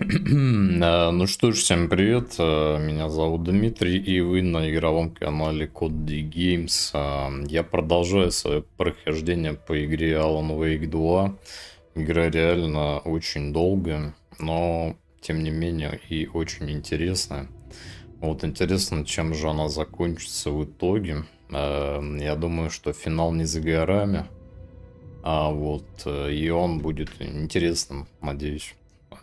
Ну что ж, всем привет, меня зовут Дмитрий, и вы на игровом канале Games. Я продолжаю свое прохождение по игре Alan Wake 2. Игра реально очень долгая, но тем не менее и очень интересная. Вот интересно, чем же она закончится в итоге. Я думаю, что финал не за горами, и он будет интересным, надеюсь.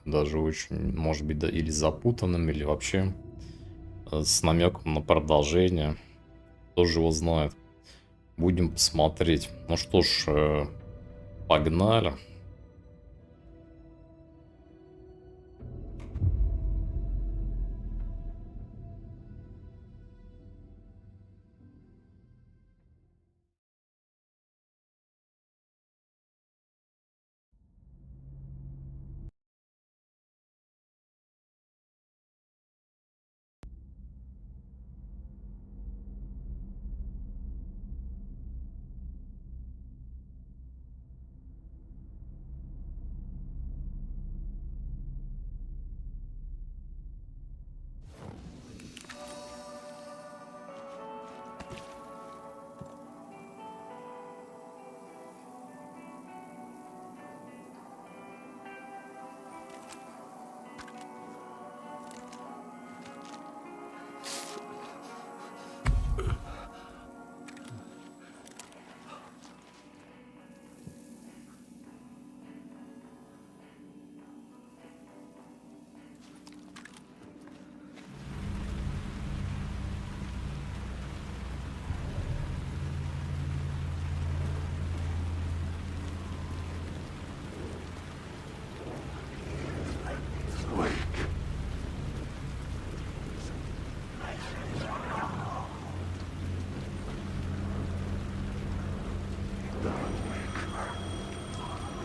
Даже очень, может быть, да, или запутанным, или вообще с намеком на продолжение. Тоже его знает. Будем посмотреть. Ну что ж, погнали.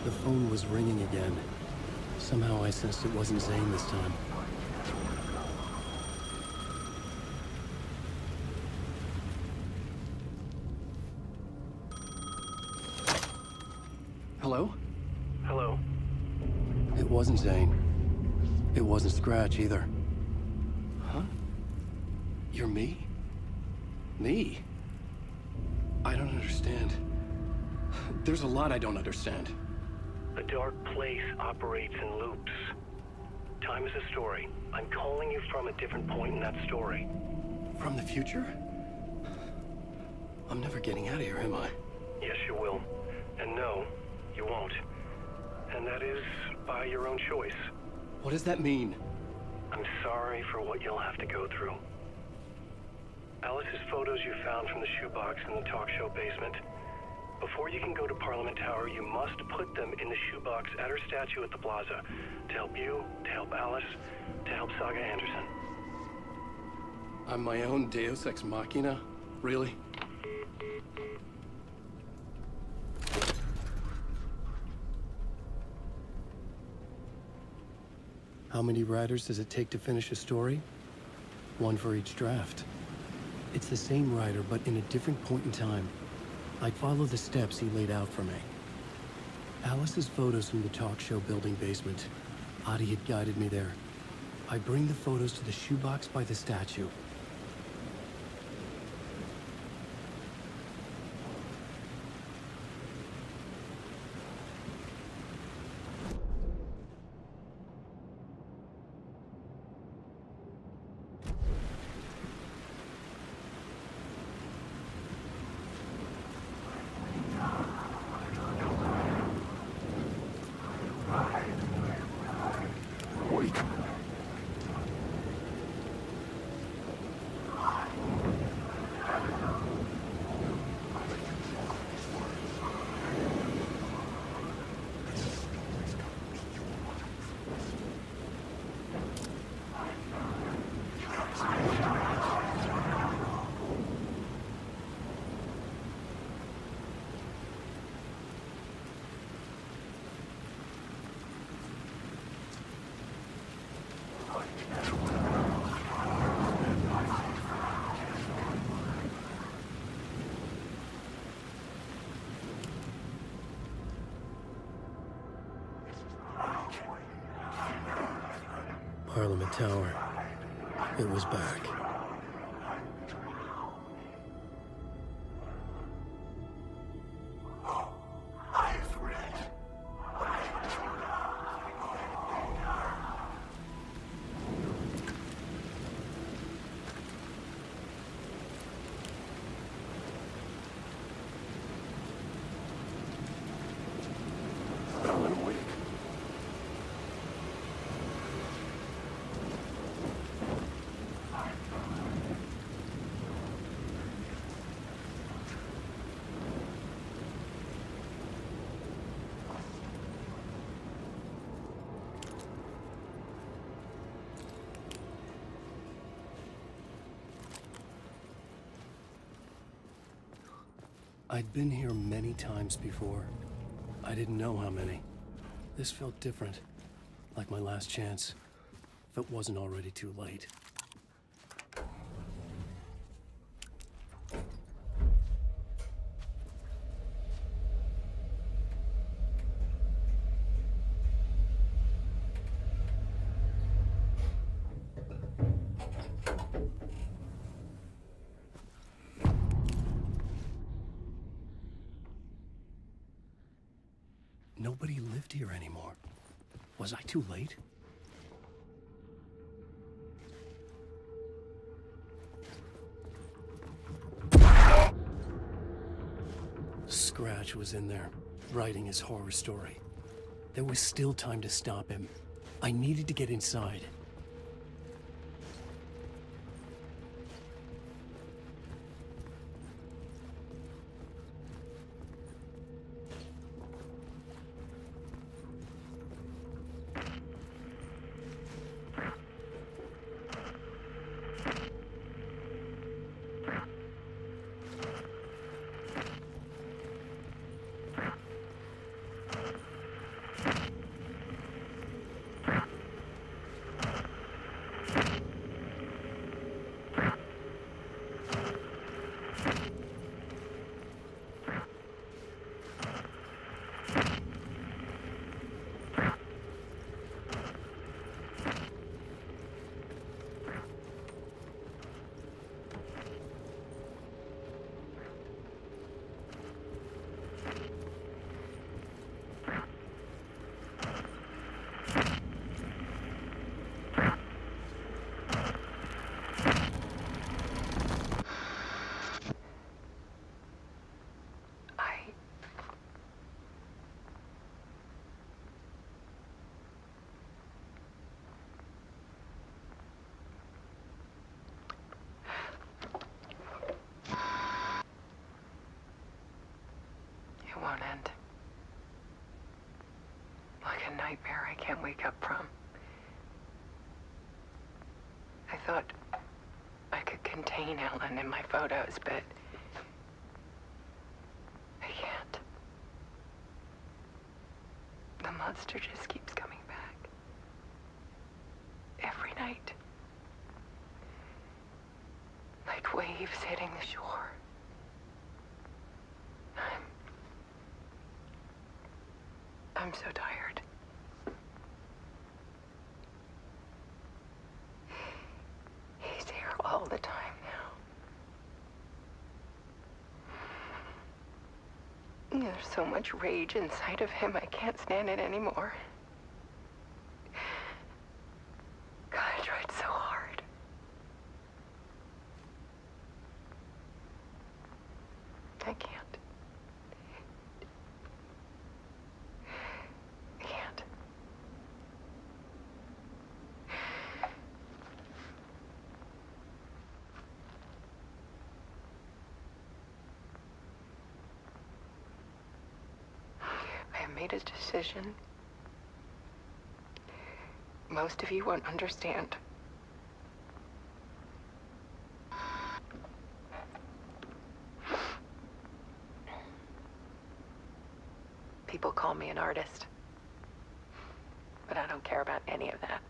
The phone was ringing again. Somehow I sensed it wasn't Zane this time. Hello? Hello. It wasn't Zane. It wasn't Scratch either. Huh? You're me? Me? I don't understand. There's a lot I don't understand. The dark place operates in loops. Time is a story. I'm calling you from a different point in that story. From the future? I'm never getting out of here, am I? Yes, you will. And no, you won't. And that is by your own choice. What does that mean? I'm sorry for what you'll have to go through. Alice's photos you found from the shoebox in the talk show basement. Before you can go to Parliament Tower, you must put them in the shoebox at her statue at the plaza. To help you, to help Alice, to help Saga Anderson. I'm my own Deus Ex Machina? Really? How many writers does it take to finish a story? One for each draft. It's the same writer, but in a different point in time. I'd follow the steps he laid out for me. Alice's photos from the talk show building basement. Adi had guided me there. I bring the photos to the shoebox by the statue. Parliament Tower. It was back. I'd been here many times before. I didn't know how many. This felt different, like my last chance, if it wasn't already too late. Nobody lived here anymore. Was I too late? Scratch was in there, writing his horror story. There was still time to stop him. I needed to get inside. Won't end. Like a nightmare I can't wake up from. I thought I could contain Ellen in my photos, but I can't. The monster just keeps coming back. Every night. Like waves hitting the shore. I'm so tired. He's here all the time now. There's so much rage inside of him, I can't stand it anymore. God, I tried so hard. I can't. Made a decision. Most of you won't understand. People call me an artist, but I don't care about any of that.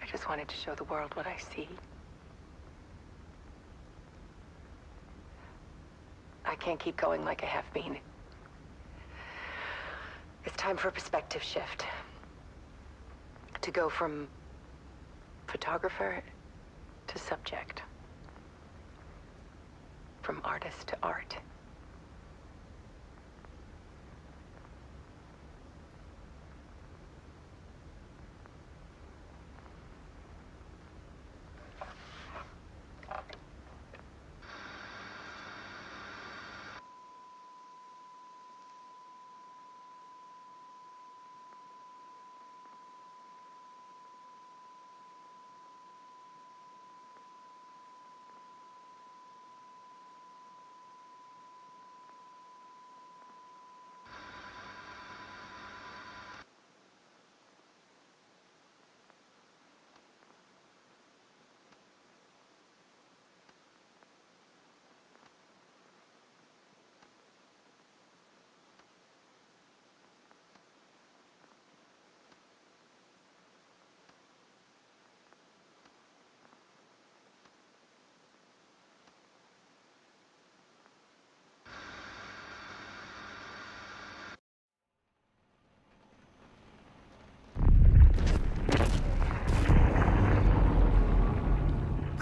I just wanted to show the world what I see. I can't keep going like I have been. It's time for a perspective shift. To go from photographer to subject. From artist to art.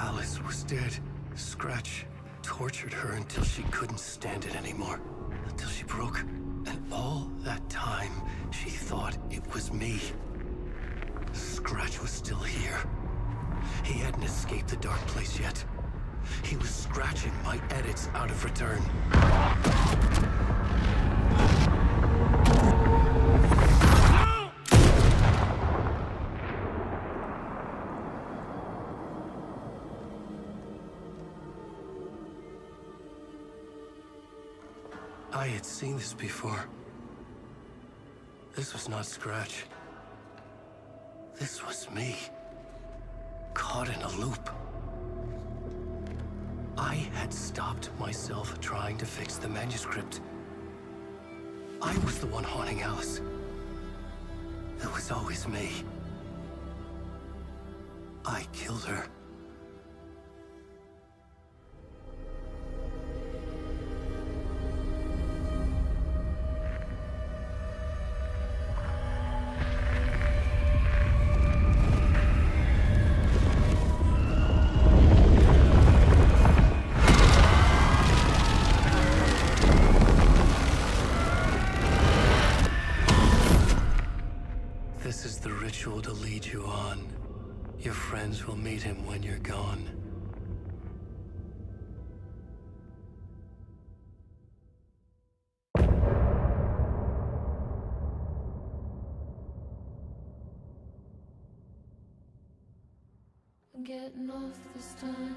Alice was dead. Scratch tortured her until she couldn't stand it anymore. Until she broke. And all that time, she thought it was me. Scratch was still here. He hadn't escaped the dark place yet. He was scratching my edits out of return. I had seen this before. This was not Scratch. This was me. Caught in a loop. I had stopped myself trying to fix the manuscript. I was the one haunting Alice. It was always me. I killed her. This is the ritual to lead you on. Your friends will meet him when you're gone. I'm getting off this time.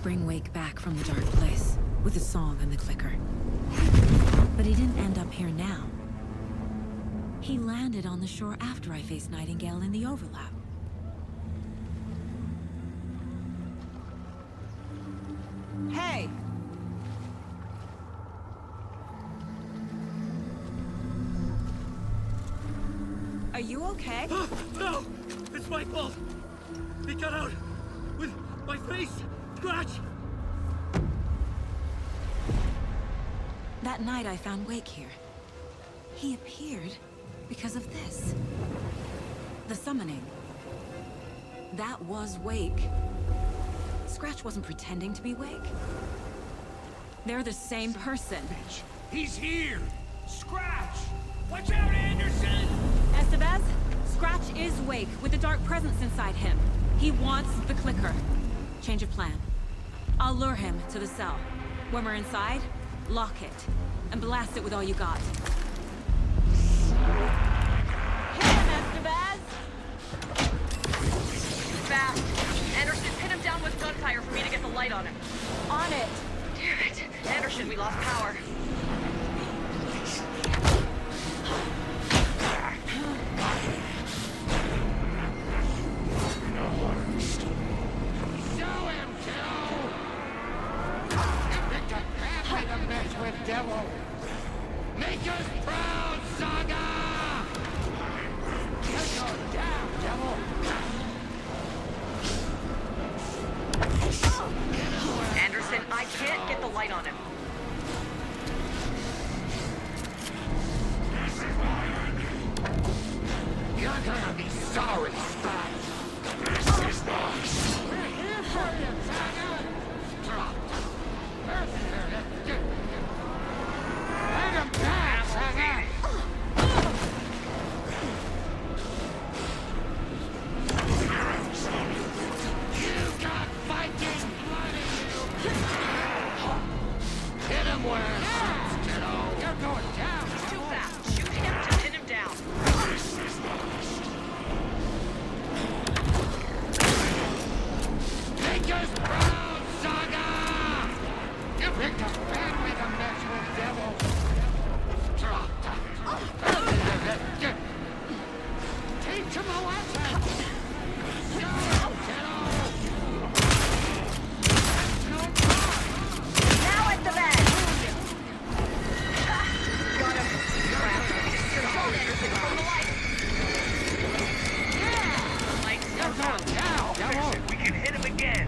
Bring Wake back from the dark place with the song and the clicker. But he didn't end up here now. He landed on the shore after I faced Nightingale in the overlap. Hey! Are you okay? No! It's my fault! He got out with my face! Scratch! That night I found Wake here. He appeared because of this. The summoning. That was Wake. Scratch wasn't pretending to be Wake. They're the same person. He's here! Scratch! Watch out, Anderson! Estevez, Scratch is Wake with a dark presence inside him. He wants the clicker. Change of plan. I'll lure him to the cell. When we're inside, lock it and blast it with all you got. Hit him, Estevez! Fast. Anderson, pin him down with gunfire for me to get the light on him. On it! Damn it. Anderson, we lost power. Show him, Joe! You picked a bad way to mess with, devil! Make us proud, Saga! Let's go down, devil! Anderson, I can't get the light on him. You're gonna be sorry, Scratch! We're here for you, Saga! Drop! Let him pass, Saga! You got Viking blood in you! Hit him where it hurts, kiddo! You're going down! Too fast. Shoot him to pin him down. Make us proud, Saga! You picked a bad way to mess with, devil! Drop! Teach him a lesson! Show him, kiddo! No time! Now at the bed. Got him. Crap. You're shot, Anderson. From the light. Yeah! Lights You're are going down, devil! We can hit him again.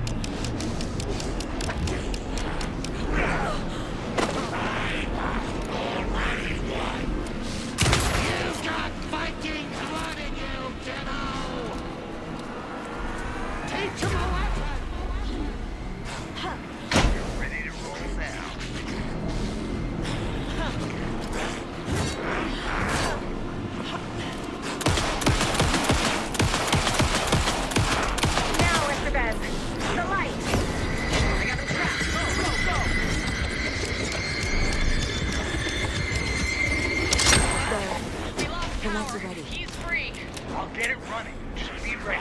You've got Viking blood in you, kiddo! Teach him a lesson! Ready to roll now. Now, Estevez. The light. I got him trapped. Go, go, go. We lost The lights power. are ready. He's free. I'll get it running. Just be ready.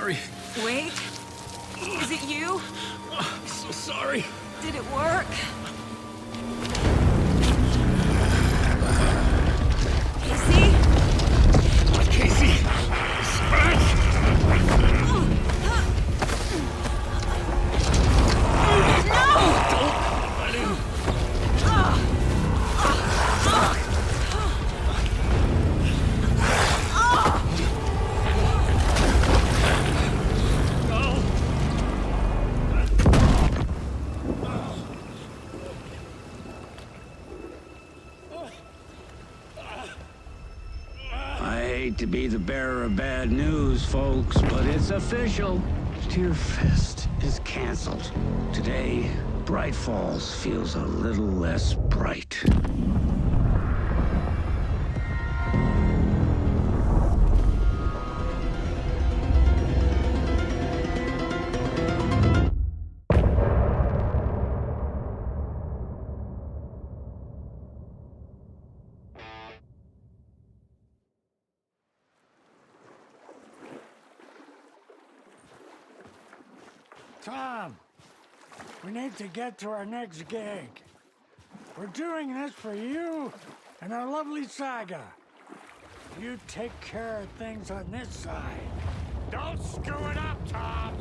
sorry. Wait. Is it you? I'm so sorry. Did it work? Casey? Casey! Scratch! I hate to be the bearer of bad news, folks, but it's official. Tear Fest is canceled. Today, Bright Falls feels a little less bright. Tom, we need to get to our next gig. We're doing this for you and our lovely saga. You take care of things on this side. Don't screw it up, Tom!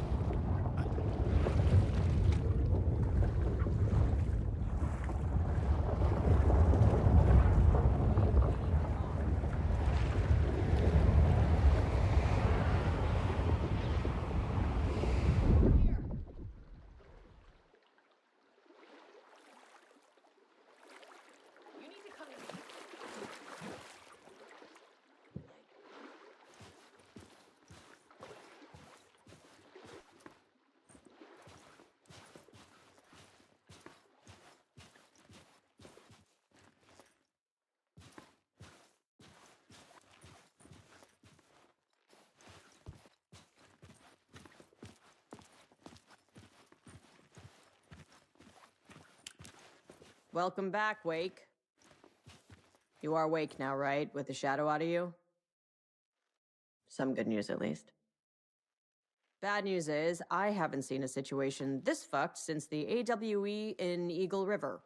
Welcome back, Wake. You are Wake now, right? With the shadow out of you? Some good news, at least. Bad news is, I haven't seen a situation this fucked since the AWE in Eagle River.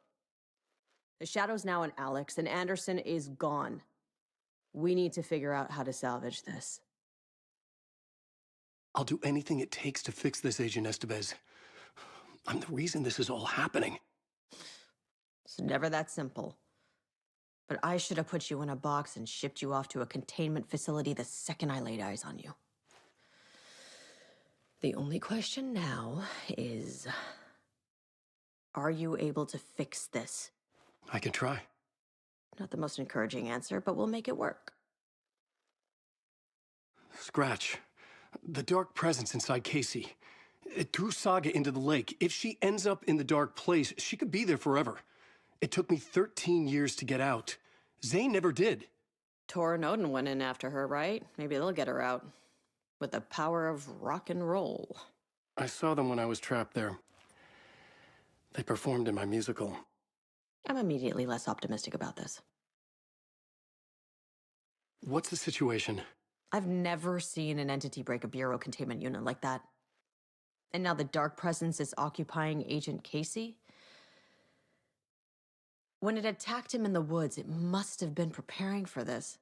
The shadow's now in Alex, and Anderson is gone. We need to figure out how to salvage this. I'll do anything it takes to fix this, Agent Estevez. I'm the reason this is all happening. It's never that simple. But I should have put you in a box and shipped you off to a containment facility the second I laid eyes on you. The only question now is, are you able to fix this? I can try. Not the most encouraging answer, but we'll make it work. Scratch. The dark presence inside Casey. It threw Saga into the lake. If she ends up in the dark place, she could be there forever. It took me 13 years to get out. Zane never did. Tor and Odin went in after her, right? Maybe they'll get her out. With the power of rock and roll. I saw them when I was trapped there. They performed in my musical. I'm immediately less optimistic about this. What's the situation? I've never seen an entity break a bureau containment unit like that. And now the dark presence is occupying Agent Casey? When it attacked him in the woods, it must have been preparing for this.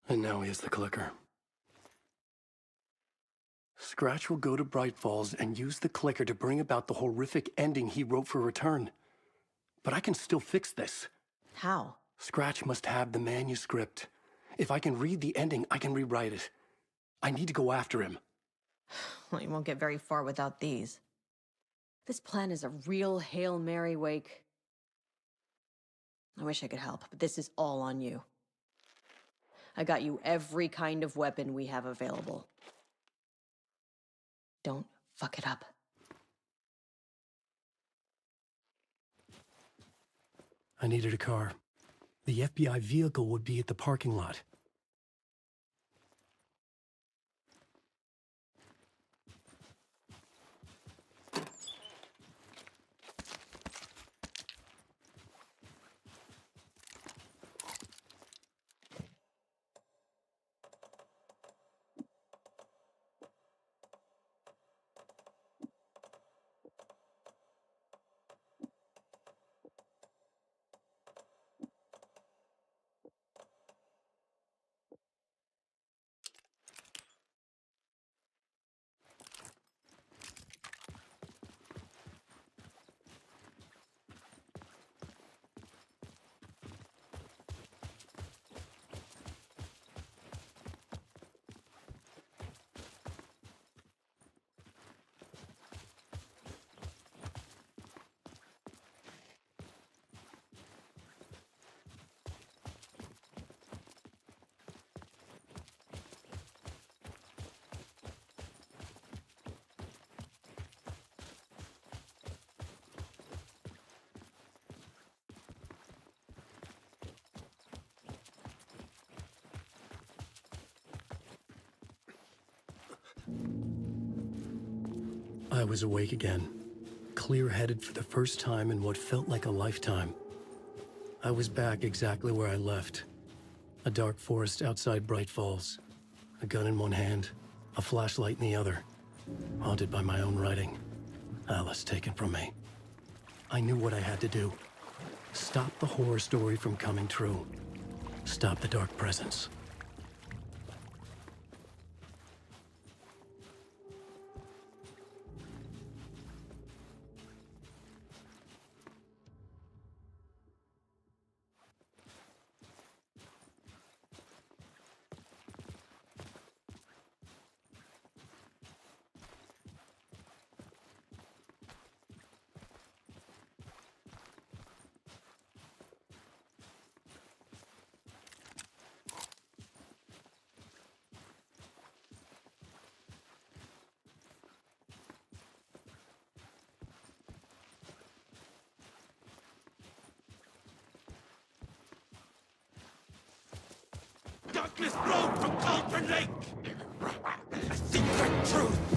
And now he has the clicker. Scratch will go to Bright Falls and use the clicker to bring about the horrific ending he wrote for Return. But I can still fix this. How? Scratch must have the manuscript. If I can read the ending, I can rewrite it. I need to go after him. Well, you won't get very far without these. This plan is a real Hail Mary, Wake. I wish I could help, but this is all on you. I got you every kind of weapon we have available. Don't fuck it up. I needed a car. The FBI vehicle would be at the parking lot. I was awake again, clear-headed for the first time in what felt like a lifetime. I was back exactly where I left. A dark forest outside Bright Falls. A gun in one hand, a flashlight in the other. Haunted by my own writing. Alice taken from me. I knew what I had to do. Stop the horror story from coming true. Stop the dark presence. Darkness broke from Cauldron Lake! A secret truth!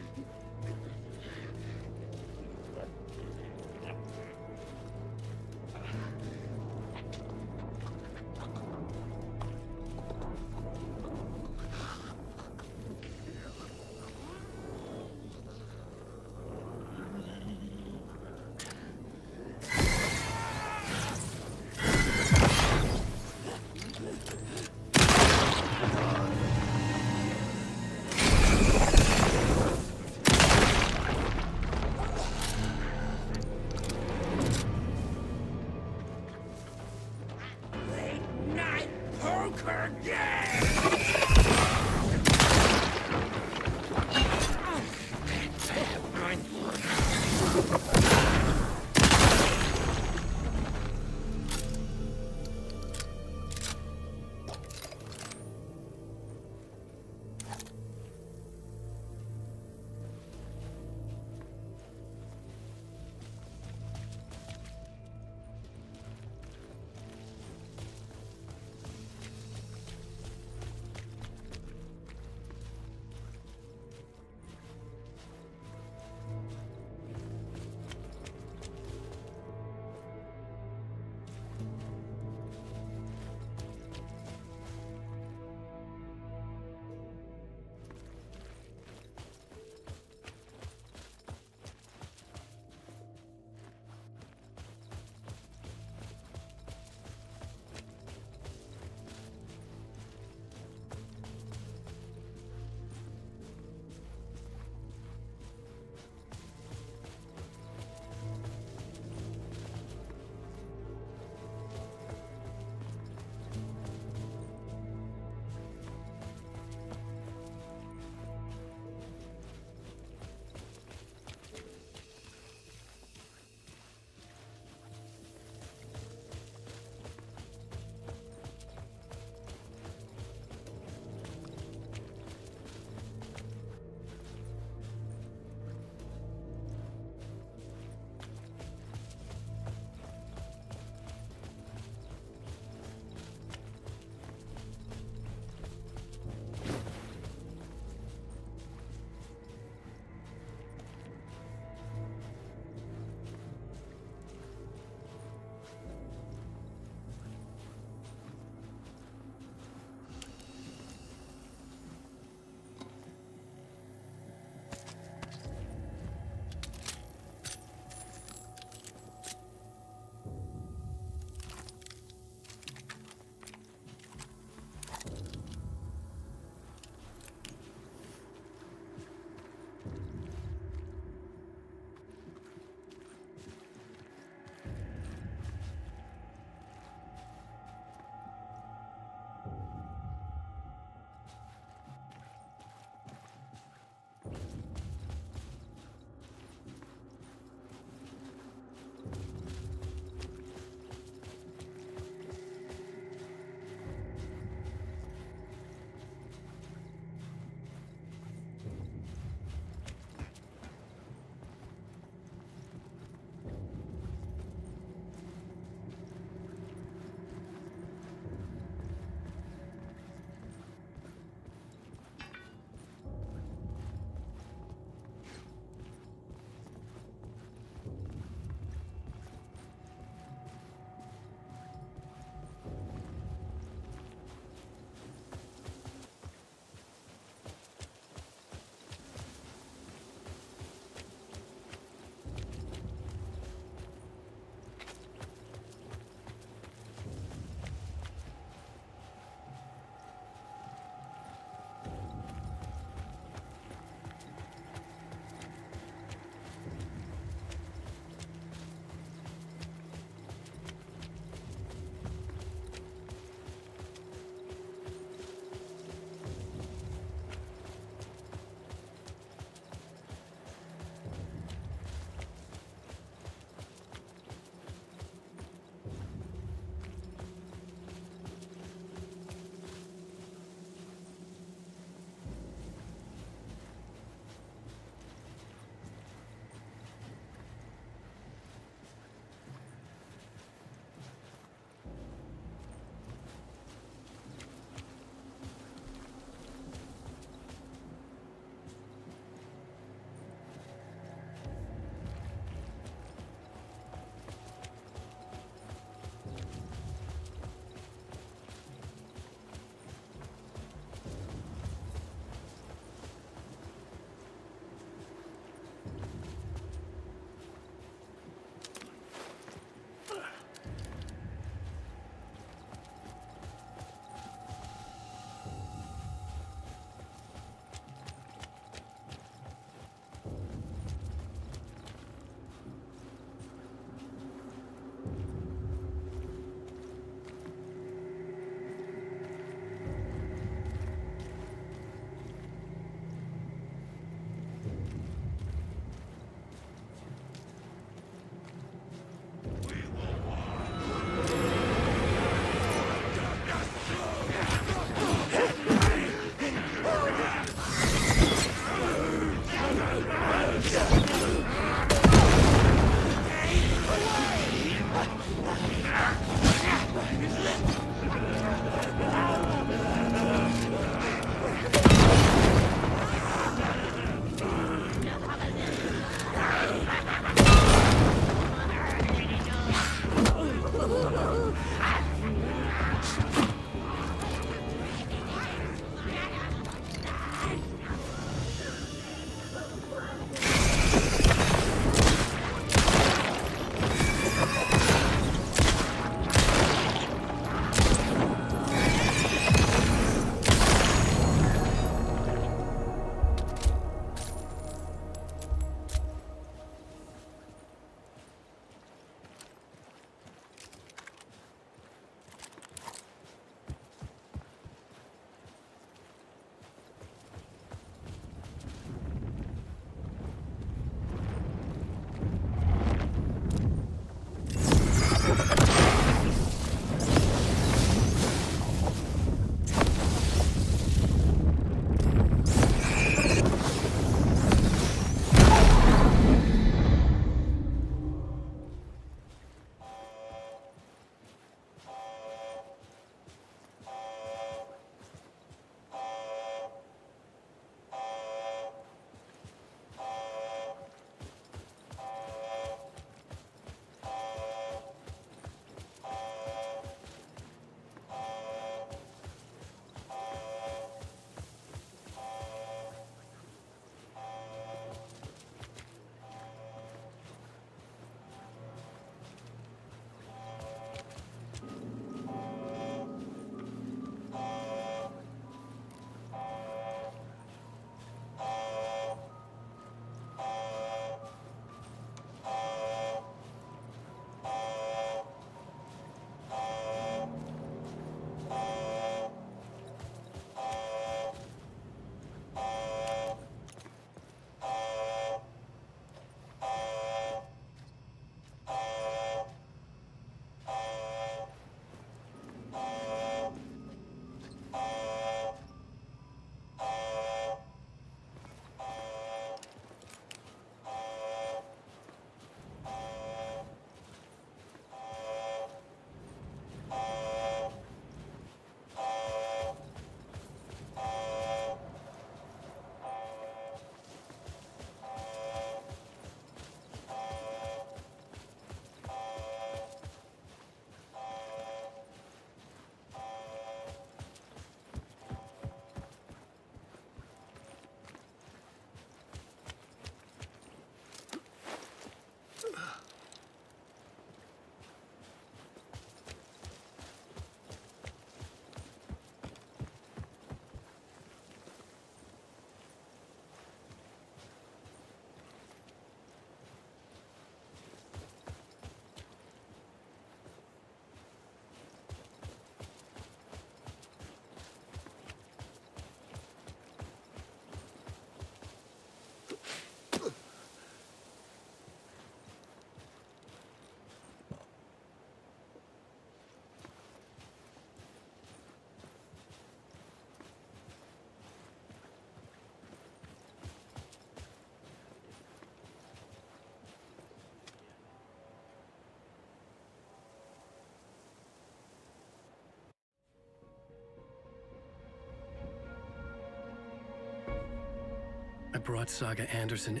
I brought Saga Anderson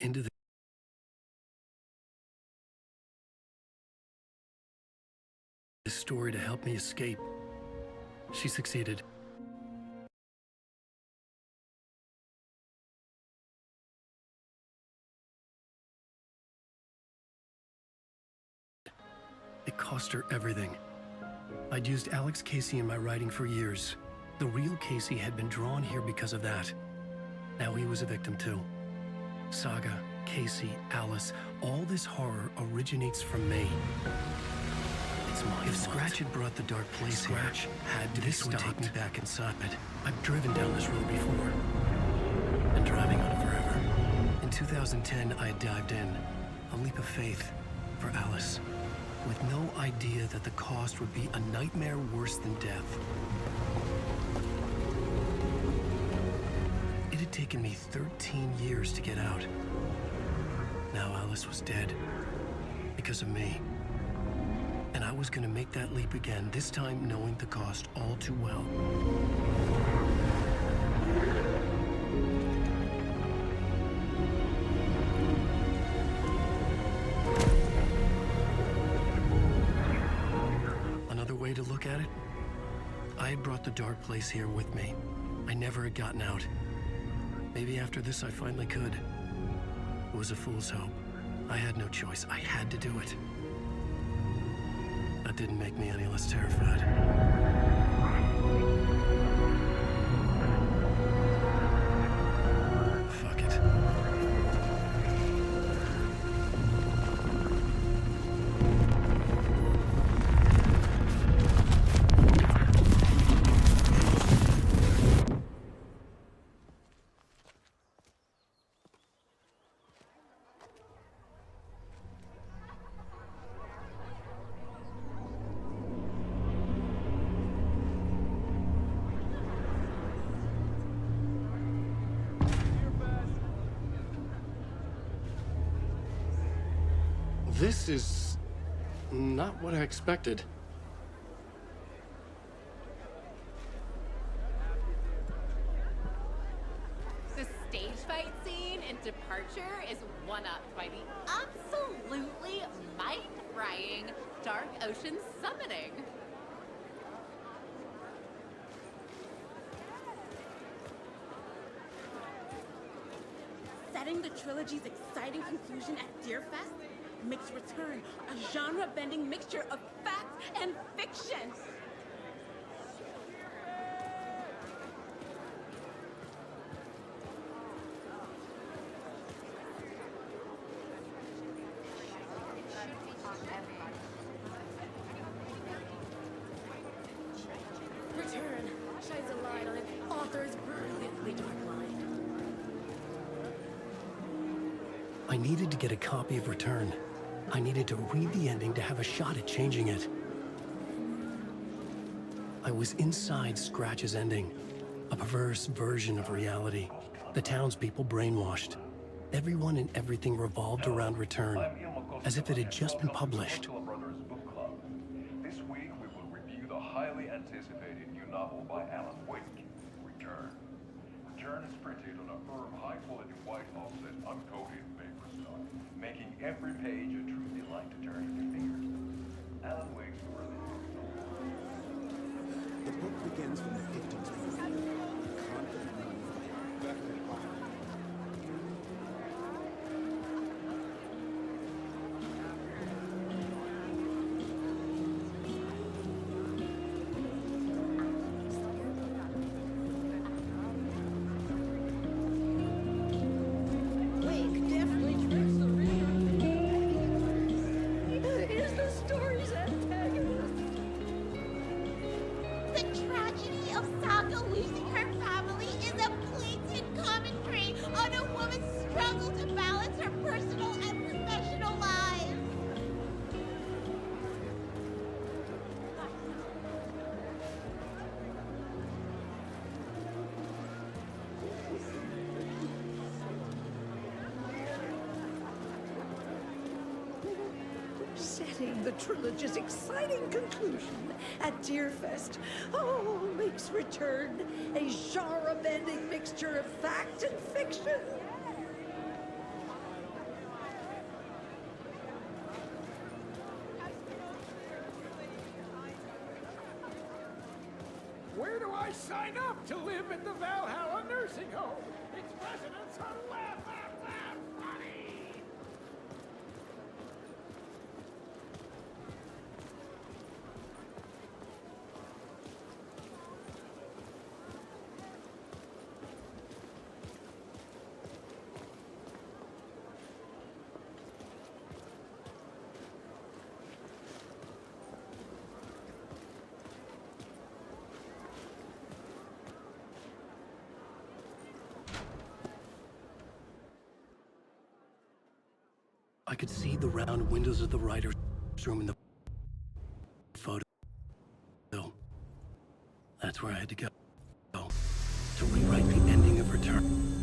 into this story to help me escape. She succeeded. It cost her everything. I'd used Alex Casey in my writing for years. The real Casey had been drawn here because of that. Now he was a victim too. Saga, Casey, Alice, all this horror originates from me. It's my fault. If Scratch had brought the dark place Scratch here, had to this would take me back inside. I've driven down this road before. Been driving on it forever. In 2010, I dived in. A leap of faith for Alice. With no idea that the cost would be a nightmare worse than death. It had taken me 13 years to get out. Now Alice was dead. Because of me. And I was gonna make that leap again, this time knowing the cost all too well. Another way to look at it, I had brought the dark place here with me. I never had gotten out. Maybe after this I finally could. It was a fool's hope. I had no choice. I had to do it. That didn't make me any less terrified. Fuck it. This is not what I expected. The stage fight scene in Departure is one-upped by the absolutely mind-frying Dark Ocean summoning. Setting the trilogy's exciting conclusion at Deerfest makes Return a genre-bending mixture of fact and fiction. Return shines a light on its author's brilliantly dark mind. I needed to get a copy of Return. I needed to read the ending to have a shot at changing it. I was inside Scratch's ending, a perverse version of reality. The townspeople brainwashed. Everyone and everything revolved around Return, as if it had just been published. This week we will review the highly anticipated new novel by Alan Wake, Return. Return is printed on a firm, high-quality white offset, uncoated paper stock, making every page a true delight to turn in your fingers. Alan Wake's early The book begins from the victim's point of view. awaiting the trilogy's exciting conclusion at Deerfest. Oh, makes return a genre-bending mixture of fact and fiction. Where do I sign up to live at the Valhalla nursing home? Its residents are laugh funny! I could see the round windows of the writer's room in the photo. That's where I had to go to rewrite the ending of Return.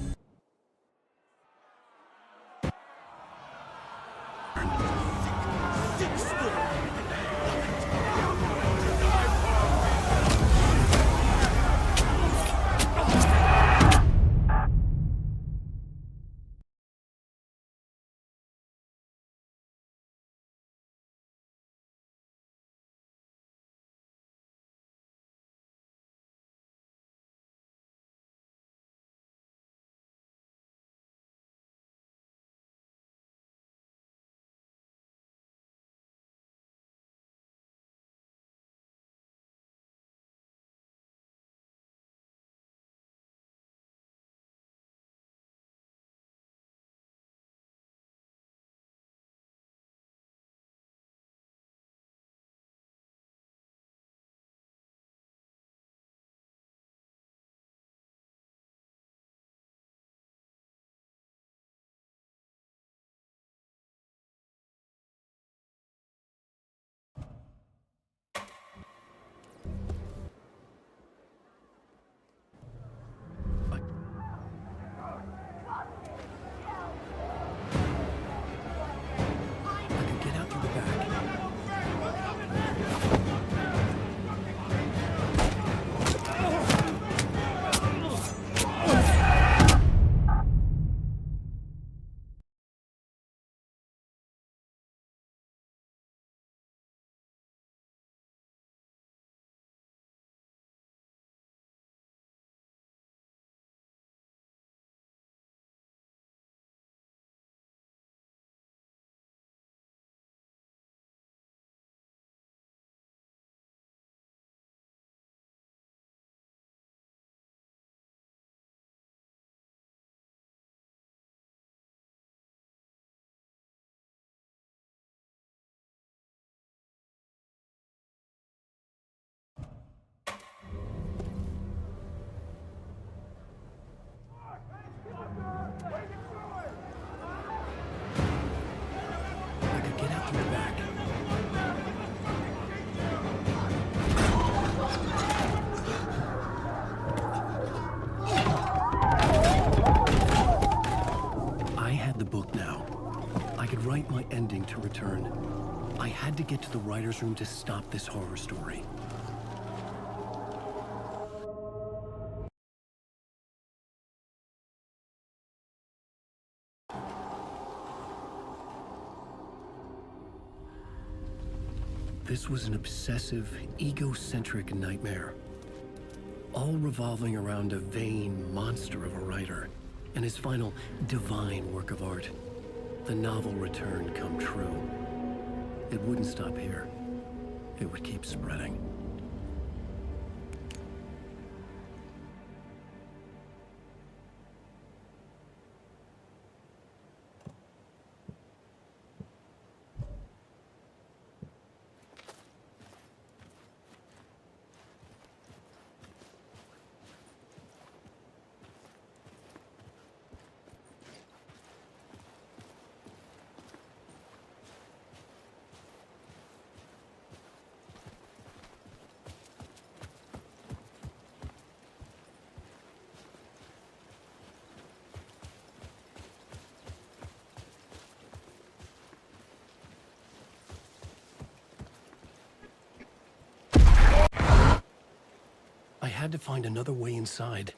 Write my ending to Return. I had to get to the writer's room to stop this horror story. This was an obsessive, egocentric nightmare, all revolving around a vain monster of a writer and his final divine work of art. The novel Return come true. It wouldn't stop here. It would keep spreading. had to find another way inside.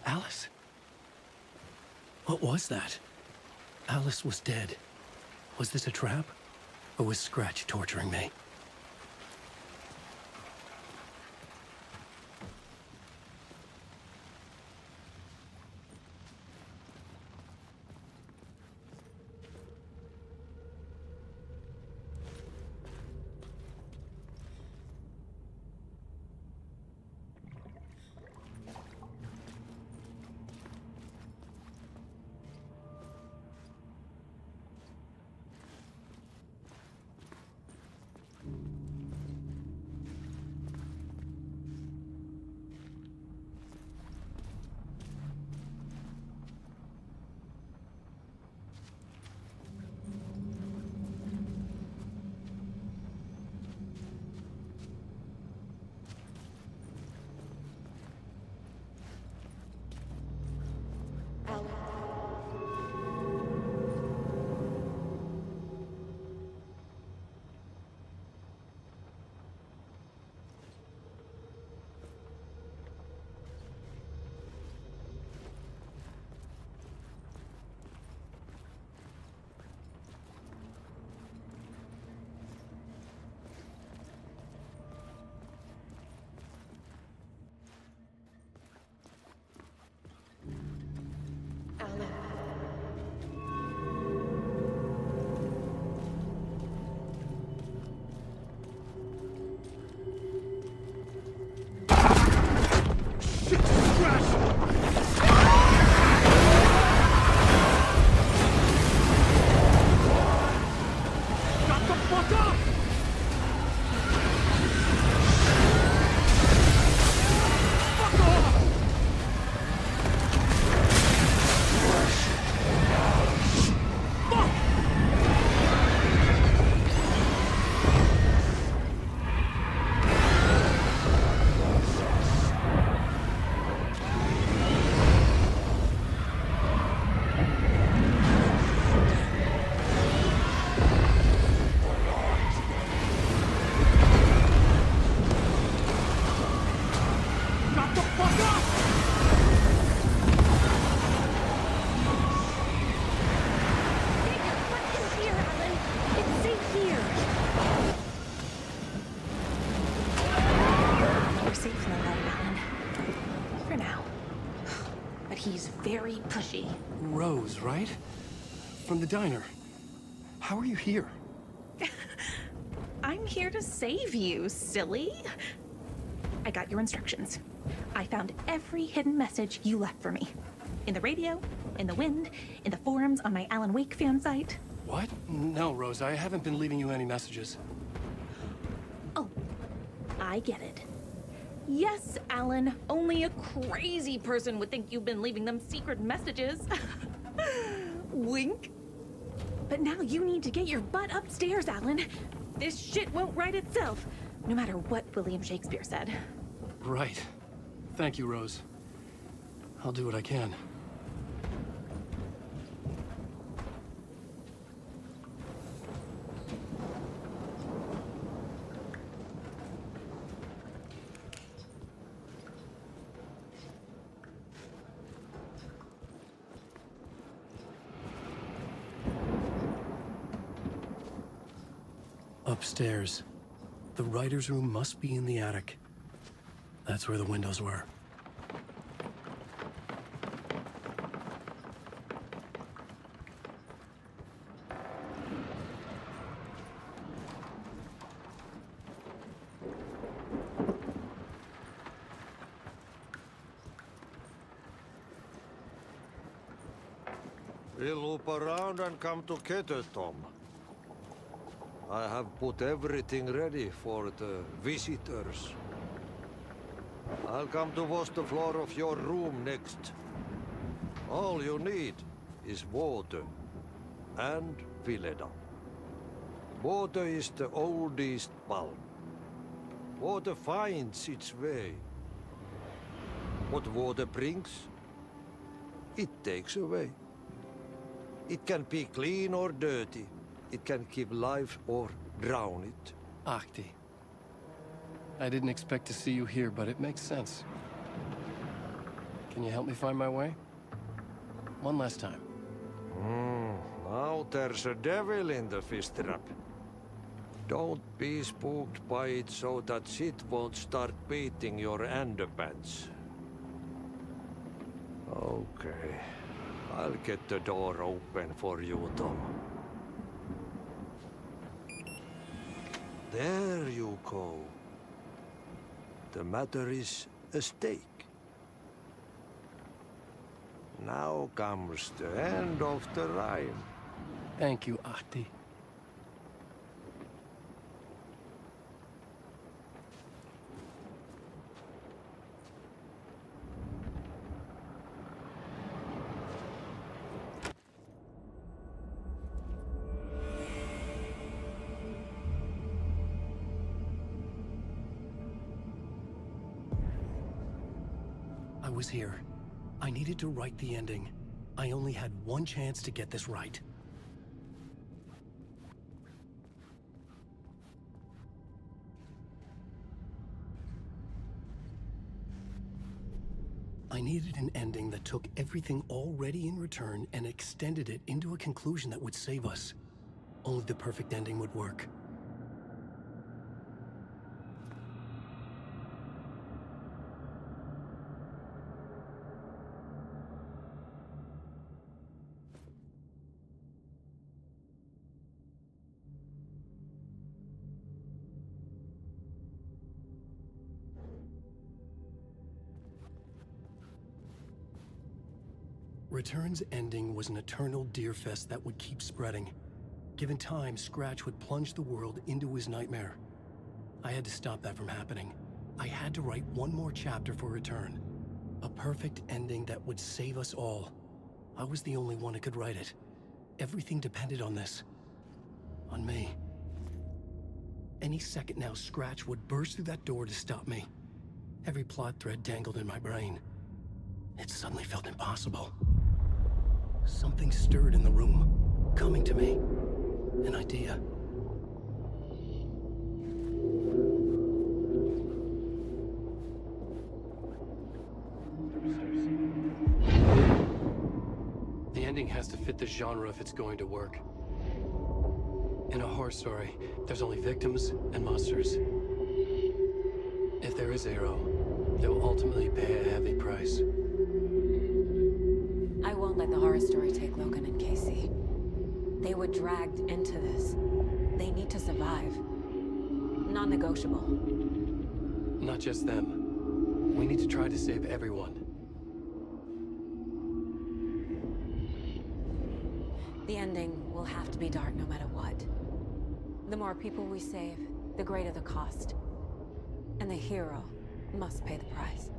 Alice? What was that? Alice was dead. Was this a trap? Or was Scratch torturing me? Very pushy. Rose, right? From the diner. How are you here? I'm here to save you, silly. I got your instructions. I found every hidden message you left for me. In the radio, in the wind, in the forums on my Alan Wake fan site. What? No, Rose, I haven't been leaving you any messages. Oh, I get it. Yes, Alan, only a crazy person would think you've been leaving them secret messages. Wink. But now you need to get your butt upstairs, Alan. This shit won't right itself, no matter what William Shakespeare said. Right. Thank you, Rose. I'll do what I can. Upstairs. The writer's room must be in the attic. That's where the windows were. We'll loop around and come together, Tom. I have put everything ready for the visitors. I'll come to wash the floor of your room next. All you need is water and Vileda. Water is the oldest bulb. Water finds its way. What water brings, it takes away. It can be clean or dirty. It can give life or drown it. Ahti. I didn't expect to see you here, but it makes sense. Can you help me find my way? One last time. Now there's a devil in the fish trap. Don't be spooked by it so that shit won't start beating your underpants. Okay. I'll get the door open for you, Tom. There you go. The matter is a stake. Now comes the end of the rhyme. Thank you, Ahti. I was here. I needed to write the ending. I only had one chance to get this right. I needed an ending that took everything already in return and extended it into a conclusion that would save us. Only the perfect ending would work. Return's ending was an eternal deerfest that would keep spreading. Given time, Scratch would plunge the world into his nightmare. I had to stop that from happening. I had to write one more chapter for Return. A perfect ending that would save us all. I was the only one who could write it. Everything depended on this. On me. Any second now, Scratch would burst through that door to stop me. Every plot thread dangled in my brain. It suddenly felt impossible. Something stirred in the room, coming to me. An idea. The ending has to fit the genre if it's going to work. In a horror story, there's only victims and monsters. If there is Arrow, they will ultimately pay a heavy price. I won't let the horror story take Logan and Casey. They were dragged into this. They need to survive. Non-negotiable. Not just them. We need to try to save everyone. The ending will have to be dark no matter what. The more people we save, the greater the cost. And the hero must pay the price.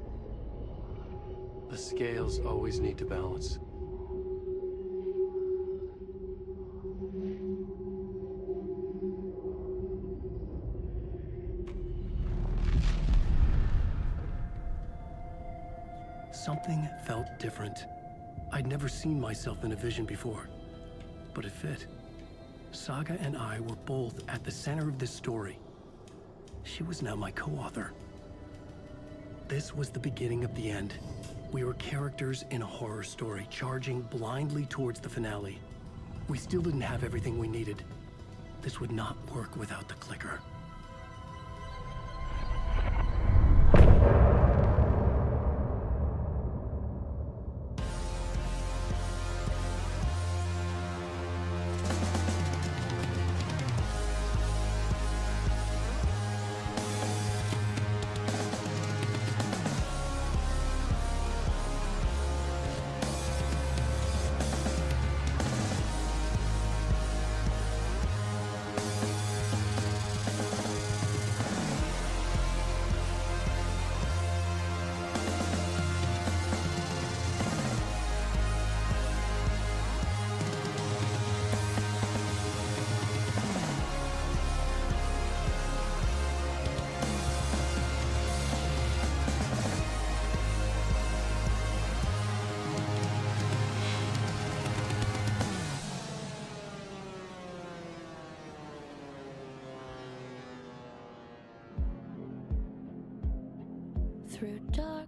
The scales always need to balance. Something felt different. I'd never seen myself in a vision before, but it fit. Saga and I were both at the center of this story. She was now my co-author. This was the beginning of the end. We were characters in a horror story, charging blindly towards the finale. We still didn't have everything we needed. This would not work without the clicker. through dark.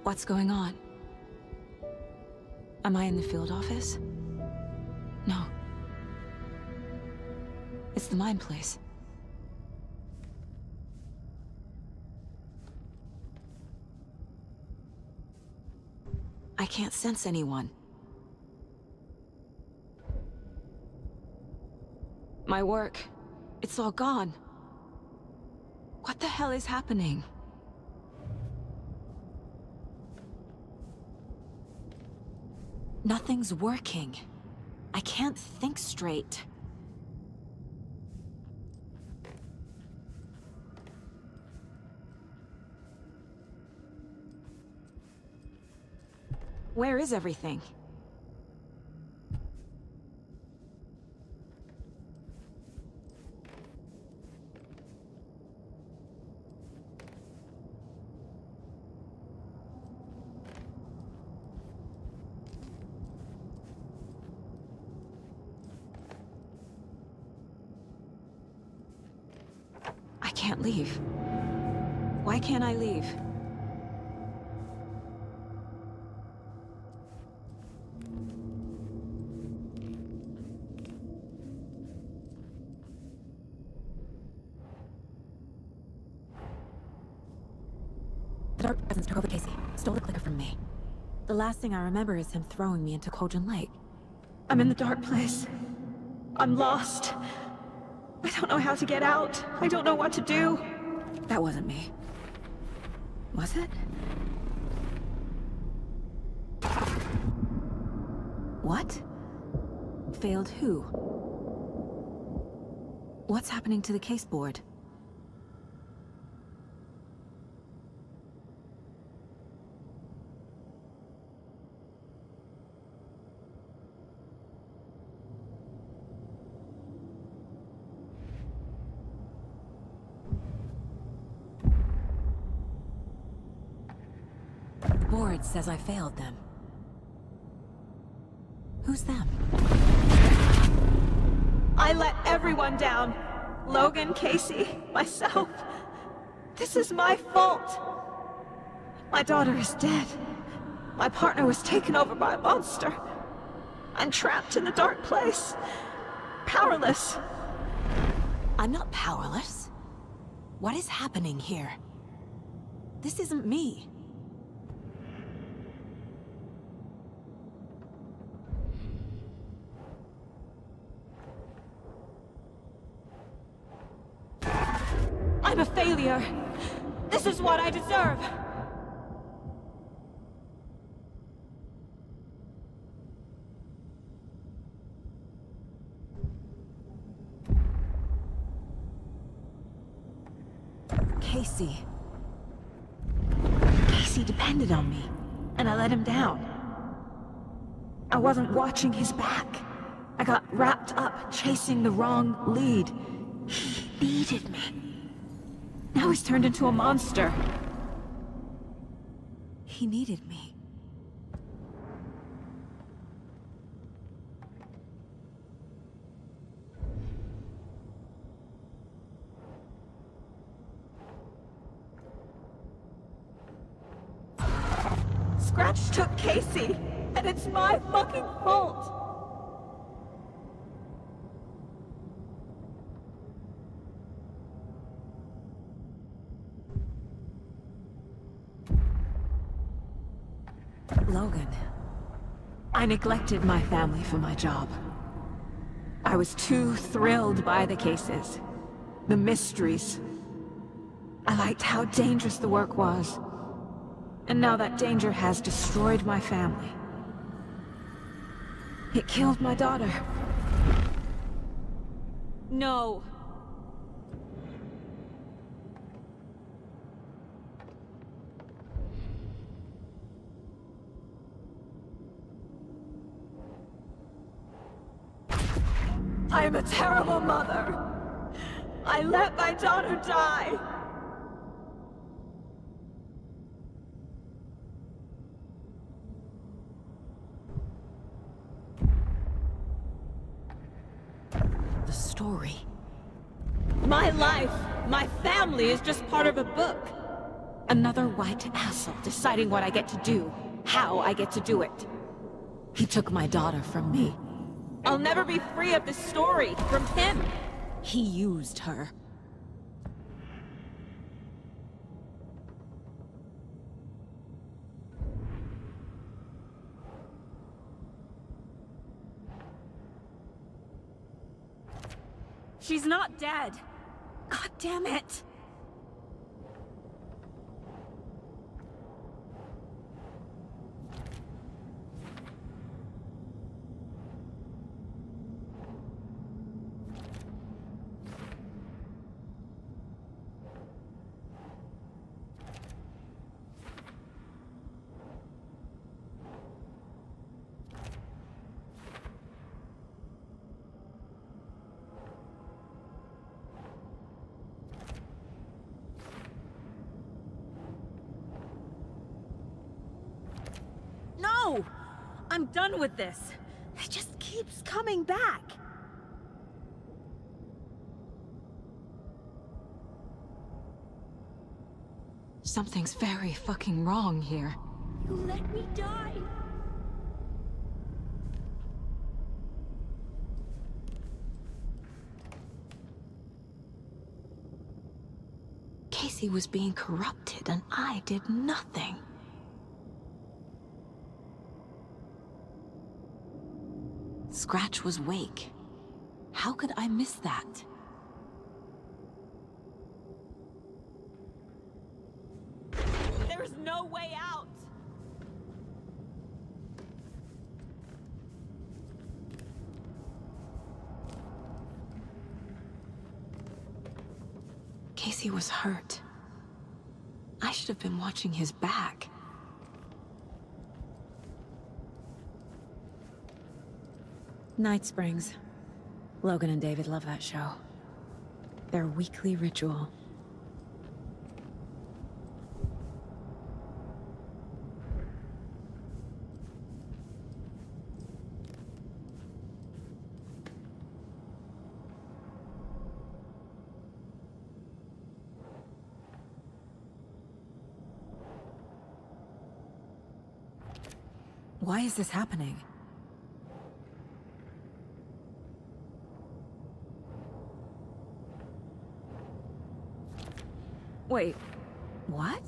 What's going on? Am I in the field office? No. It's the mine place. I can't sense anyone. My work, it's all gone. What the hell is happening? Nothing's working. I can't think straight. Where is everything? I can't leave. Why can't I leave? The dark presence took over Casey, stole the clicker from me. The last thing I remember is him throwing me into Cauldron Lake. I'm in the dark place. I'm lost. I don't know how to get out. I don't know what to do. That wasn't me. Was it? What? Failed who? What's happening to the case board? The board says I failed them. Who's them? I let everyone down. Logan, Casey, myself. This is my fault. My daughter is dead. My partner was taken over by a monster. I'm trapped in the dark place. Powerless. I'm not powerless. What is happening here? This isn't me. I'm a failure. This is what I deserve. Casey. Casey depended on me, and I let him down. I wasn't watching his back. I got wrapped up chasing the wrong lead. He needed me. Now he's turned into a monster. He needed me. Scratch took Casey, and it's my fucking fault. Logan, I neglected my family for my job. I was too thrilled by the cases, the mysteries. I liked how dangerous the work was. And now that danger has destroyed my family. It killed my daughter. No. I'm a terrible mother. I let my daughter die. The story. My life, my family is just part of a book. Another white asshole deciding what I get to do, how I get to do it. He took my daughter from me. I'll never be free of this story from him. He used her. She's not dead. God damn it. No! I'm done with this. It just keeps coming back. Something's very fucking wrong here. You let me die. Casey was being corrupted and I did nothing. Scratch was Wake. How could I miss that? There's no way out! Casey was hurt. I should have been watching his back. Night Springs. Logan and David love that show. Their weekly ritual. Why is this happening? Wait, what?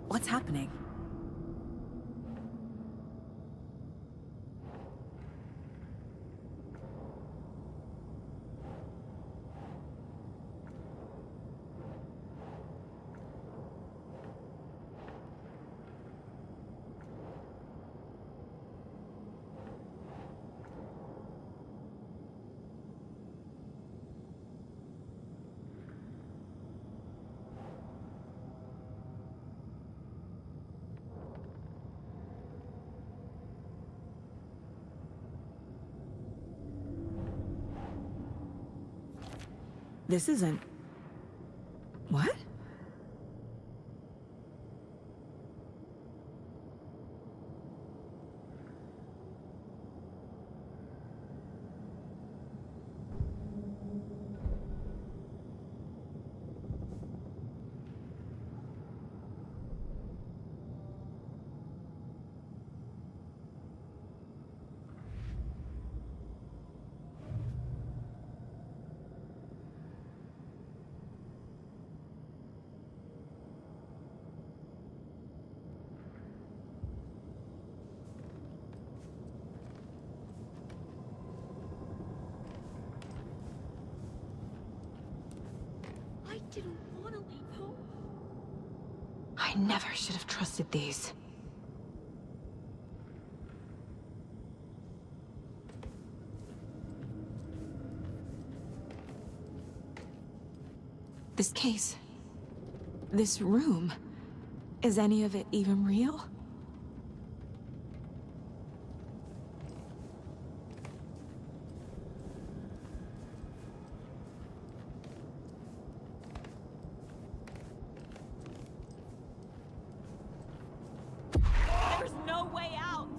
What's happening? This isn't... What? didn't want to leave home. I never should have trusted these. This case, this room, is any of it even real? There's no way out.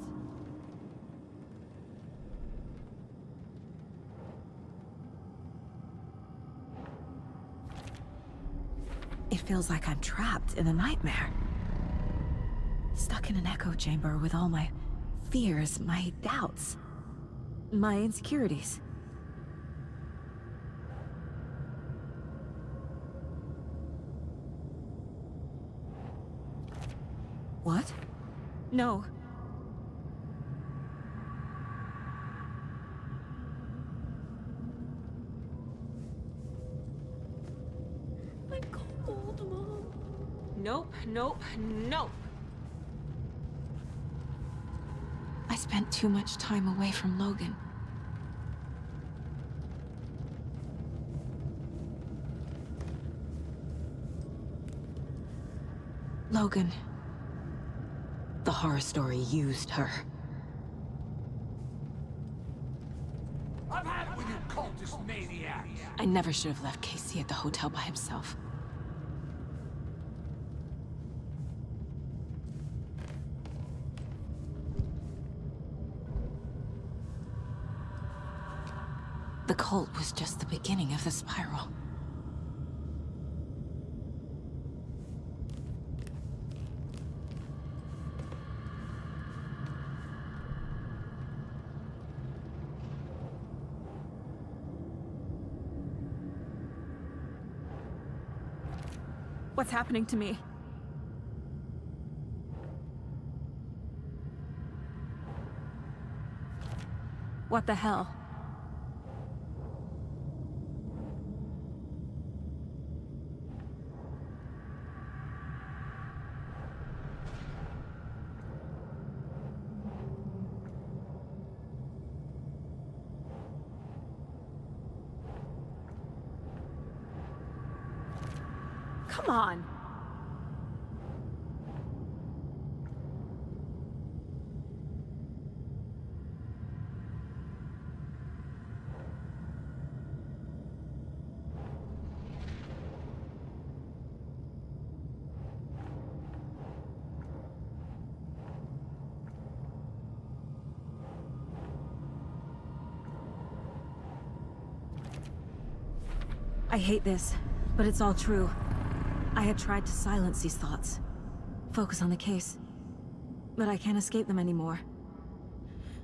It feels like I'm trapped in a nightmare. Stuck in an echo chamber with all my fears, my doubts, my insecurities. What? No. I'm cold, Mom. Nope, nope, nope. I spent too much time away from Logan. Logan. The horror story used her. I've had it with you cultist maniacs. I never should have left Casey at the hotel by himself. The cult was just the beginning of the spiral. What's happening to me? What the hell? Come on! I hate this, but it's all true. I had tried to silence these thoughts, focus on the case, but I can't escape them anymore.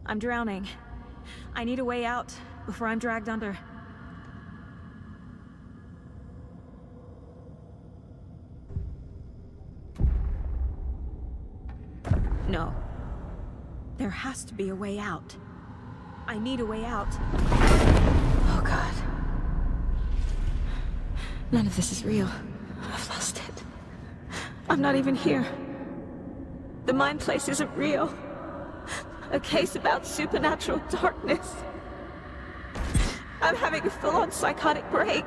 I'm drowning. I need a way out before I'm dragged under. No. There has to be a way out. I need a way out. Oh God. None of this is real. I've lost it. I'm not even here. The mind place isn't real. A case about supernatural darkness. I'm having a full-on psychotic break.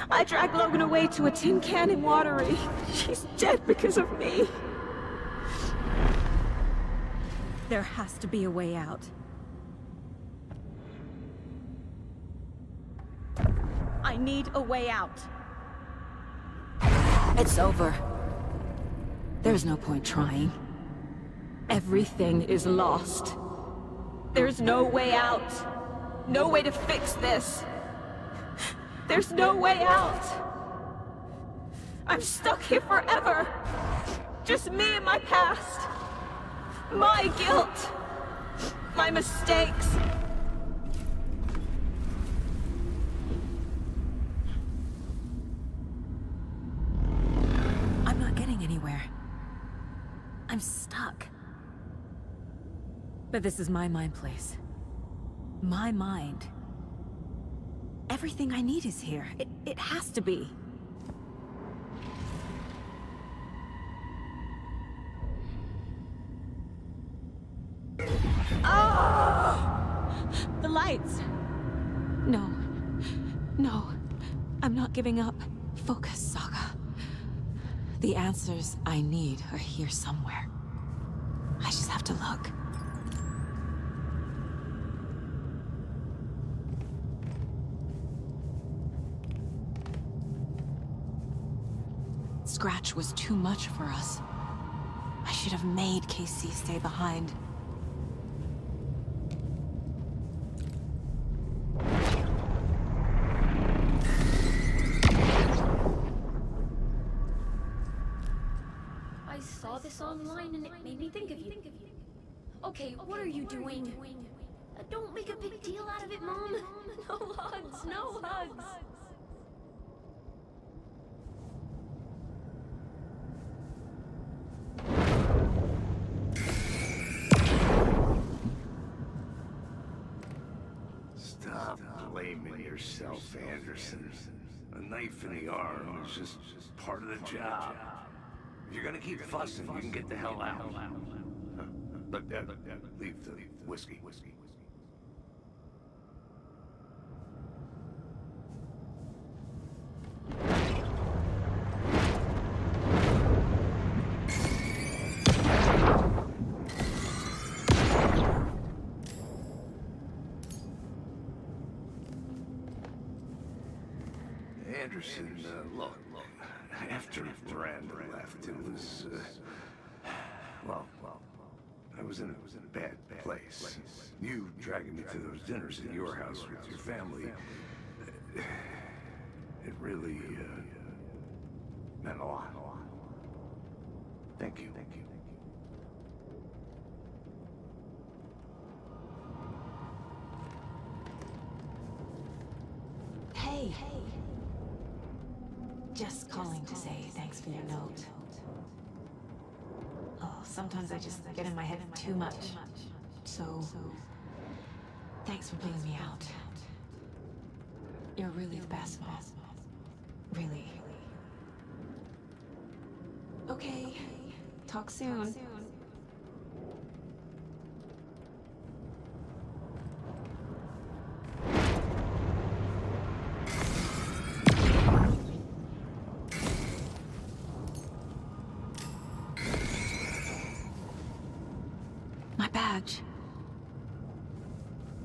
I dragged Logan away to a tin can in Watery. She's dead because of me. There has to be a way out. I need a way out. It's over. There's no point trying. Everything is lost. There's no way out. No way to fix this. There's no way out. I'm stuck here forever. Just me and my past. My guilt. My mistakes. I'm not getting anywhere. I'm stuck. But this is my mind place. My mind. Everything I need is here. It has to be. Oh! The lights! No. No. I'm not giving up. Focus, Saga. The answers I need are here somewhere. I just have to look. Scratch was too much for us. I should have made KC stay behind. I saw this online and it made me think of you. Okay, what are you doing? Don't make a big deal out of it, Mom. No hugs, no hugs. Stop blaming yourself, Anderson. A knife in the arm is just part of the job. If you're gonna keep fussing, you can get the hell out. Look, leave the whiskey. Anderson, look, after Miranda left, it was, well, I was in a bad place. You dragging me to those dinners at your house with your family, it really, meant a lot. Thank you. Hey. Just calling to say thanks for your note. Oh, sometimes I just get in my head too much. So, thanks for bailing me out. You're really the best, Mom. Really. Okay, talk soon. My badge.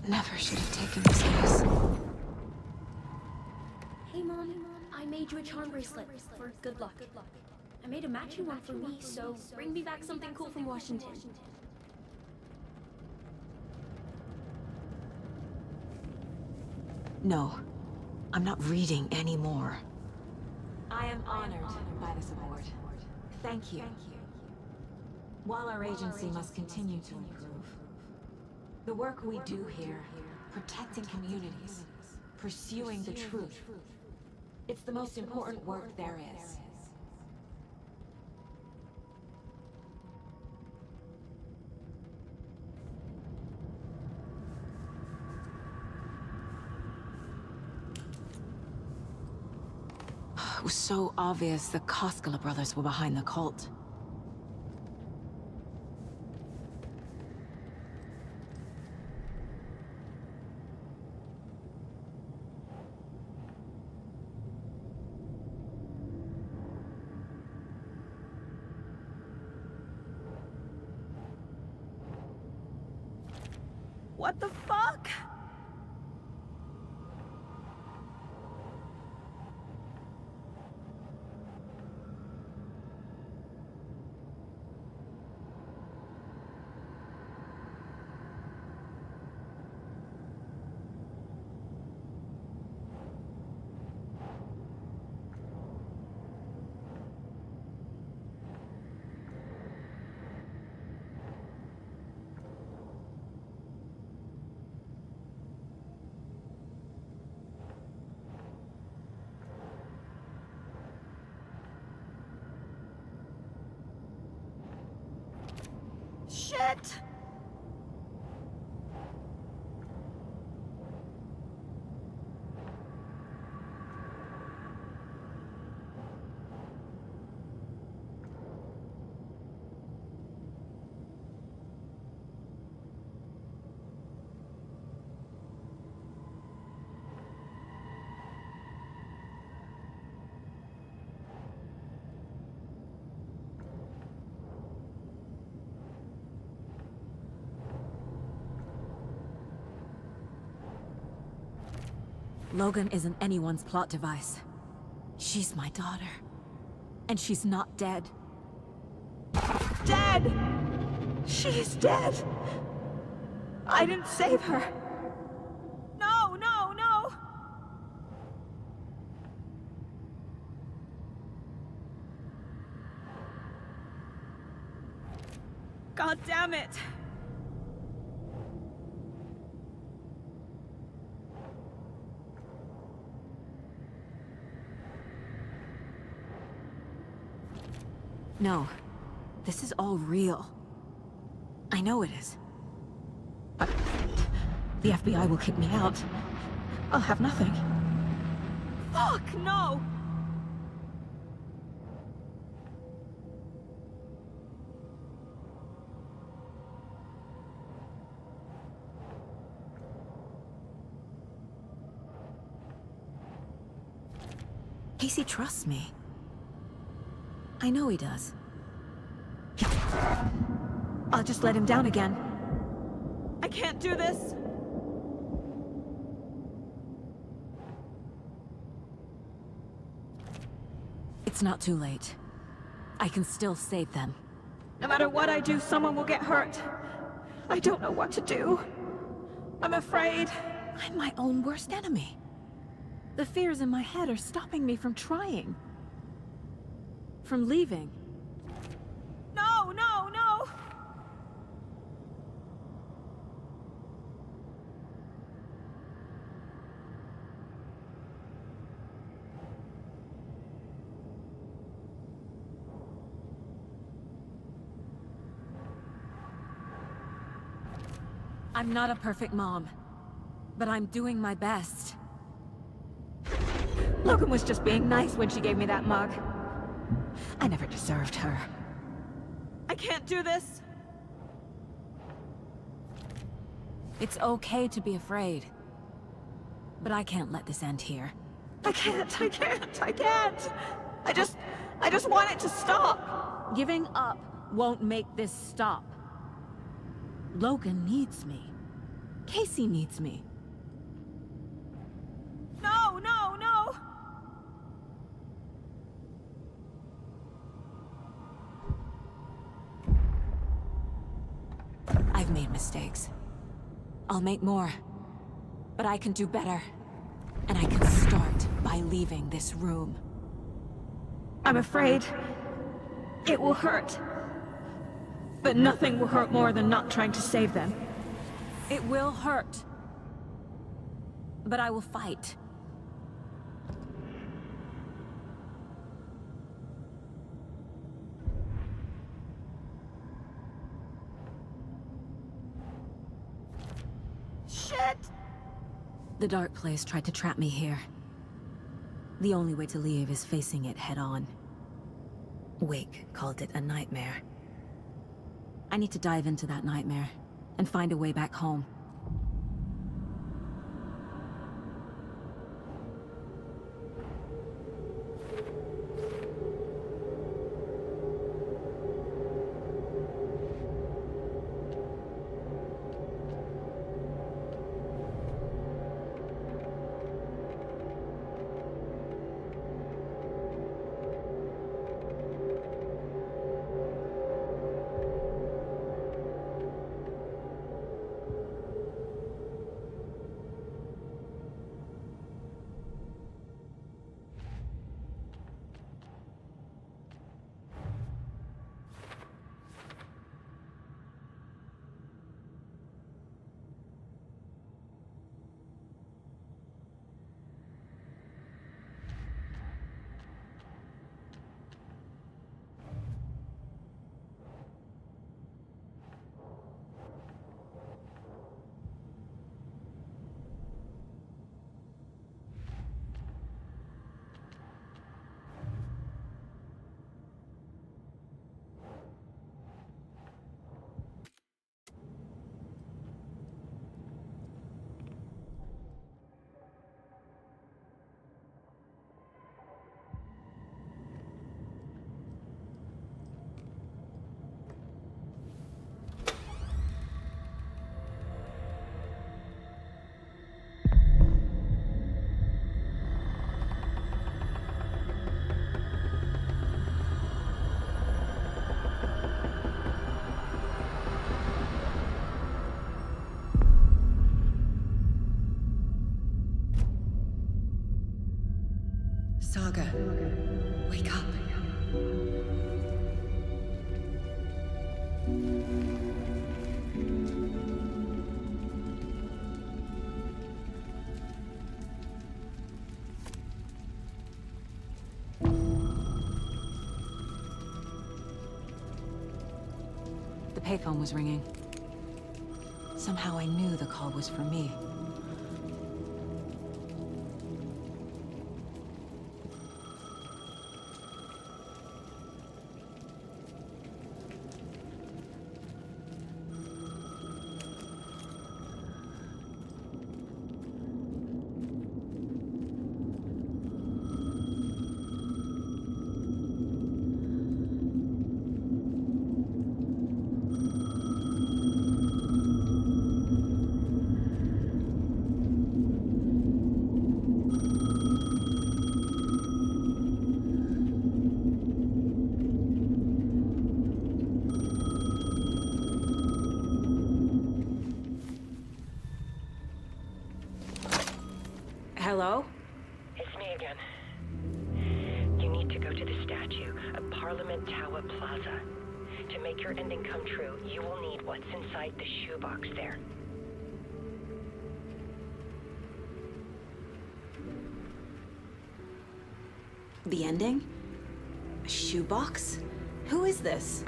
Never should have taken this case. Hey, Mom, I made you a charm bracelet for good luck. I made a matching one for me, so bring me back something cool from Washington. No, I'm not reading anymore. I am honored by this award. Thank you. While our agency must continue to improve, the work we do here, protecting communities, pursuing the truth, it's the most important work there is. It was so obvious the Koskela brothers were behind the cult. What the fuck? Shit! Logan isn't anyone's plot device. She's my daughter. And she's not dead. Dead! She's dead! I didn't save her. No, no, no! God damn it! No. This is all real. I know it is. But the FBI will kick me out. I'll have nothing. Fuck, no! Casey trusts me. I know he does. I'll just let him down again. I can't do this! It's not too late. I can still save them. No matter what I do, someone will get hurt. I don't know what to do. I'm afraid. I'm my own worst enemy. The fears in my head are stopping me from trying. From leaving. No, no, no! I'm not a perfect mom, but I'm doing my best. Logan was just being nice when she gave me that mug. I never deserved her. I can't do this! It's okay to be afraid. But I can't let this end here. I can't! I just want it to stop! Giving up won't make this stop. Logan needs me. Casey needs me. No, no, no! I've made mistakes. I'll make more. But I can do better. And I can start by leaving this room. I'm afraid it will hurt. But nothing will hurt more than not trying to save them. It will hurt. But I will fight. Shit! The dark place tried to trap me here. The only way to leave is facing it head-on. Wake called it a nightmare. I need to dive into that nightmare and find a way back home. Saga, wake up. The payphone was ringing. Somehow I knew the call was for me. Hello? It's me again. You need to go to the statue of Parliament Tower Plaza. To make your ending come true, you will need what's inside the shoebox there. The ending? A shoebox? Who is this?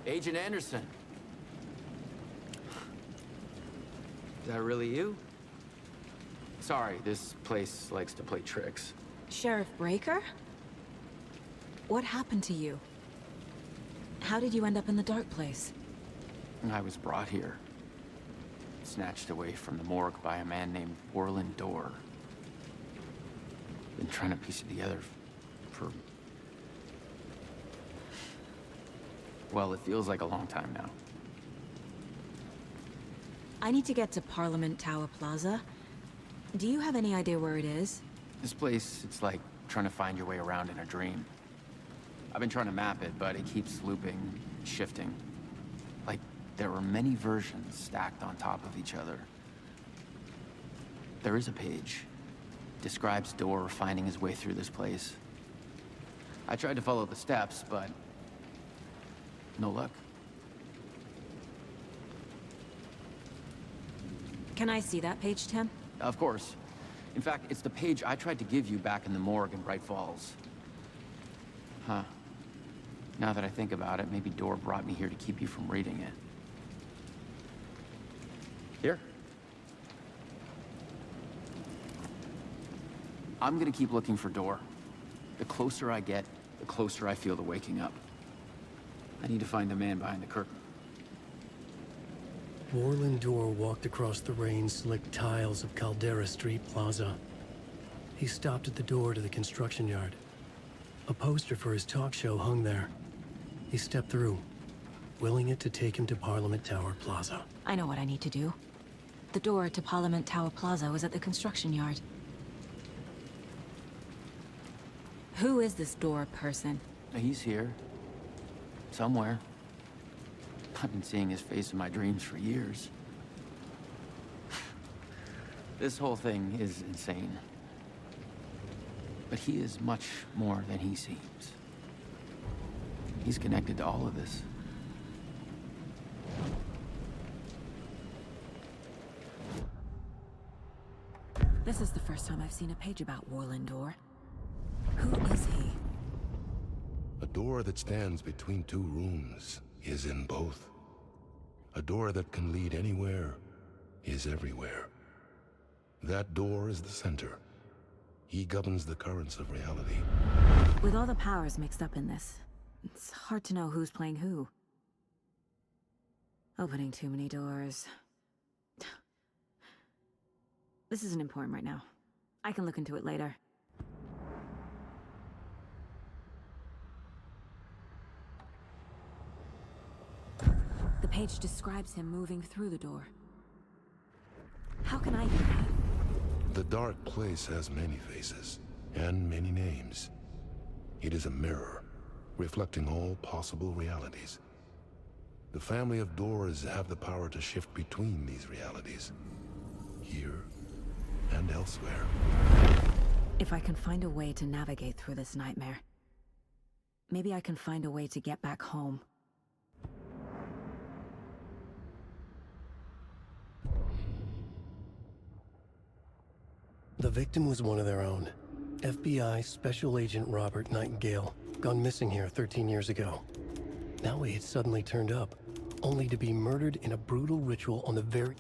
Agent Anderson. Is that really you? Sorry, this place likes to play tricks. Sheriff Breaker? What happened to you? How did you end up in the dark place? I was brought here. Snatched away from the morgue by a man named Warland Dorr. Been trying to piece it together for... well, it feels like a long time now. I need to get to Parliament Tower Plaza. Do you have any idea where it is? This place, it's like trying to find your way around in a dream. I've been trying to map it, but it keeps looping, shifting. Like there were many versions stacked on top of each other. There is a page. Describes Dorr finding his way through this place. I tried to follow the steps, but no luck. Can I see that page, Tim? Of course. In fact, it's the page I tried to give you back in the morgue in Bright Falls. Huh. Now that I think about it, maybe Dorr brought me here to keep you from reading it. Here. I'm gonna keep looking for Dorr. The closer I get, the closer I feel to waking up. I need to find the man behind the curtain. Warland Dorr walked across the rain-slicked tiles of Caldera Street Plaza. He stopped at the door to the construction yard. A poster for his talk show hung there. He stepped through. willing it to take him to Parliament Tower Plaza. I know what I need to do. The door to Parliament Tower Plaza was at the construction yard. Who is this door person? He's here. Somewhere. I've been seeing his face in my dreams for years. This whole thing is insane. But he is much more than he seems. He's connected to all of this. This is the first time I've seen a page about Warland Door. Who is he? A door that stands between two rooms is in both. A door that can lead anywhere is everywhere. That door is the center. He governs the currents of reality. With all the powers mixed up in this, it's hard to know who's playing who. Opening too many doors. This isn't important right now. I can look into it later. The page describes him moving through the door. How can I do that? The dark place has many faces and many names. It is a mirror, reflecting all possible realities. The family of doors have the power to shift between these realities, here and elsewhere. If I can find a way to navigate through this nightmare, maybe I can find a way to get back home. The victim was one of their own. FBI Special Agent Robert Nightingale, gone missing here 13 years ago. Now he had suddenly turned up, only to be murdered in a brutal ritual on the very...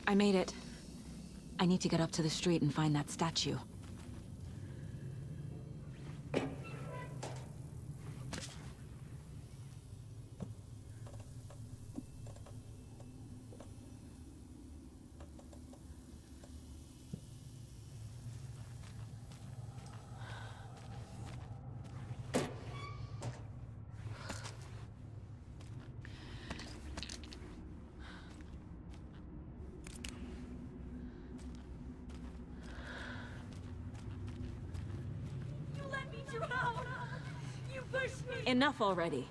I made it. I need to get up to the street and find that statue. Enough already.